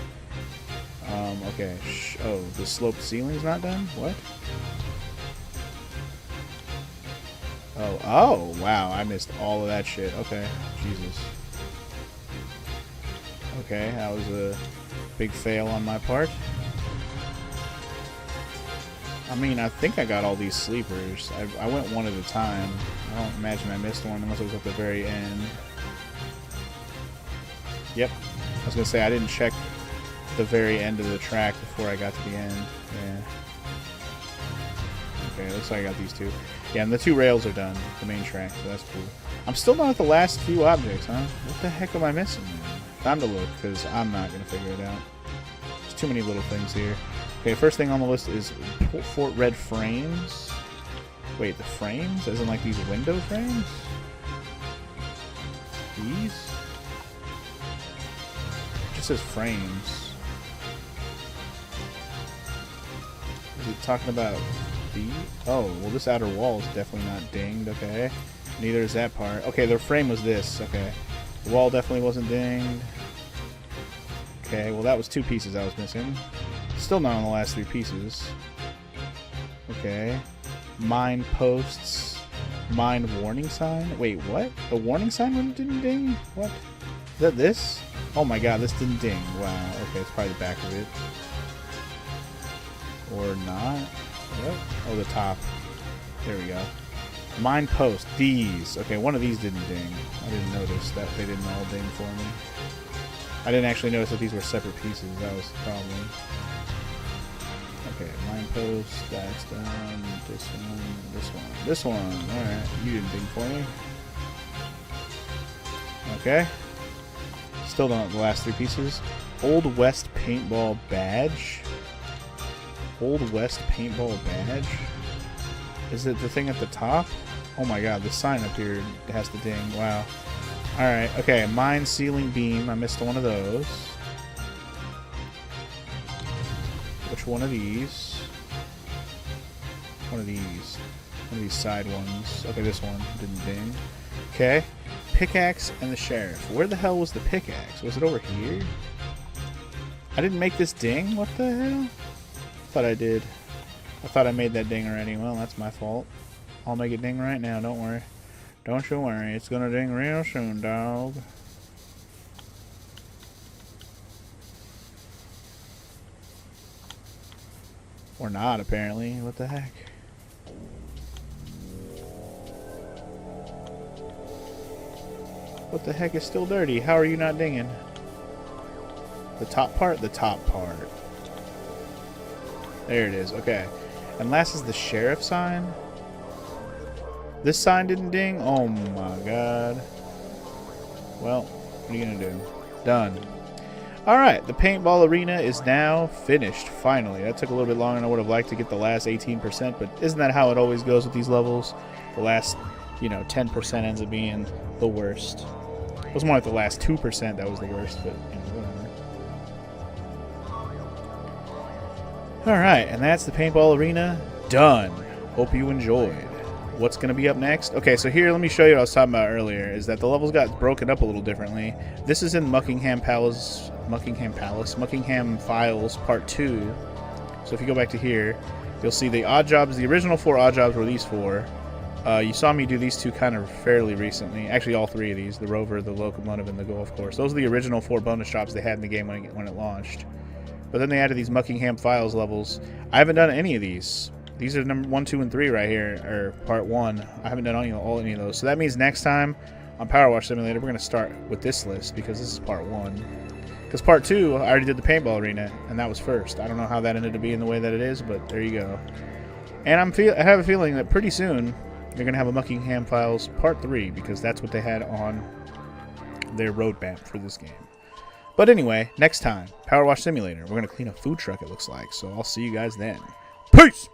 Okay. Oh, the sloped ceiling's not done? What? Oh, wow. I missed all of that shit. Okay. Jesus. Okay, that was a big fail on my part. I mean, I think I got all these sleepers. I went one at a time. I don't imagine I missed one unless it was at the very end. Yep. I was going to say, I didn't check the very end of the track before I got to the end. Yeah. Okay, looks like I got these two. Yeah, and the two rails are done, the main track, so that's cool. I'm still done with the last few objects, huh? What the heck am I missing? Time to look, because I'm not going to figure it out. There's too many little things here. Okay, first thing on the list is Fort Red frames. Wait, the frames? As in like these window frames? These? It just says frames. Is it talking about the? Oh, well this outer wall is definitely not dinged, okay. Neither is that part. Okay, the frame was this, okay. The wall definitely wasn't dinged. Okay, well that was two pieces I was missing. Still not on the last three pieces. Okay. Mine posts. Mine warning sign. Wait, what? The warning sign didn't ding? What? Is that this? Oh my god, this didn't ding. Wow. Okay, it's probably the back of it. Or not. What? Oh, the top. There we go. Mine post. These. Okay, one of these didn't ding. I didn't notice that they didn't all ding for me. I didn't actually notice that these were separate pieces. That was the problem. Okay, mine post, that's done. This one, this one, this one. Alright, you didn't ding for me. Okay. Still don't have the last three pieces. Old West Paintball Badge. Old West Paintball Badge? Is it the thing at the top? Oh my god, the sign up here has to ding. Wow. Alright, okay, mine ceiling beam. I missed one of those. Which one of these? One of these. One of these side ones. Okay, this one didn't ding. Okay. Pickaxe and the sheriff. Where the hell was the pickaxe? Was it over here? I didn't make this ding? What the hell? Thought I did. I thought I made that ding already. Well, that's my fault. I'll make it ding right now. Don't worry. Don't you worry. It's gonna ding real soon, dog. Or not, apparently. What the heck? What the heck is still dirty? How are you not dinging? The top part? The top part. There it is. Okay. And last is the sheriff sign. This sign didn't ding? Oh my god. Well, what are you gonna do? Done. Alright, the paintball arena is now finished, finally. That took a little bit longer than I would have liked to get the last 18%, but isn't that how it always goes with these levels? The last, 10% ends up being the worst. It was more like the last 2% that was the worst, but, whatever. Alright, and that's the paintball arena done. Hope you enjoyed. What's going to be up next? Okay, so here, let me show you what I was talking about earlier, is that the levels got broken up a little differently. This is in Muckingham Files Part 2. So if you go back to here, you'll see the odd jobs. The original 4 odd jobs were these 4. You saw me do these 2 kind of fairly recently. Actually, all 3 of these, the rover, the locomotive, and the golf course. Those are the original 4 bonus jobs they had in the game when it launched. But then they added these Muckingham Files levels. I haven't done any of these. These are number 1, 2, and 3 right here, or part 1. I haven't done any of those. So that means next time on Power Wash Simulator, we're going to start with this list because this is part 1. Because part 2, I already did the paintball arena, and that was first. I don't know how that ended up being the way that it is, but there you go. And I have a feeling that pretty soon you're going to have a Muckingham Files part 3 because that's what they had on their roadmap for this game. But anyway, next time, Power Wash Simulator. We're going to clean a food truck, it looks like. So I'll see you guys then. Peace!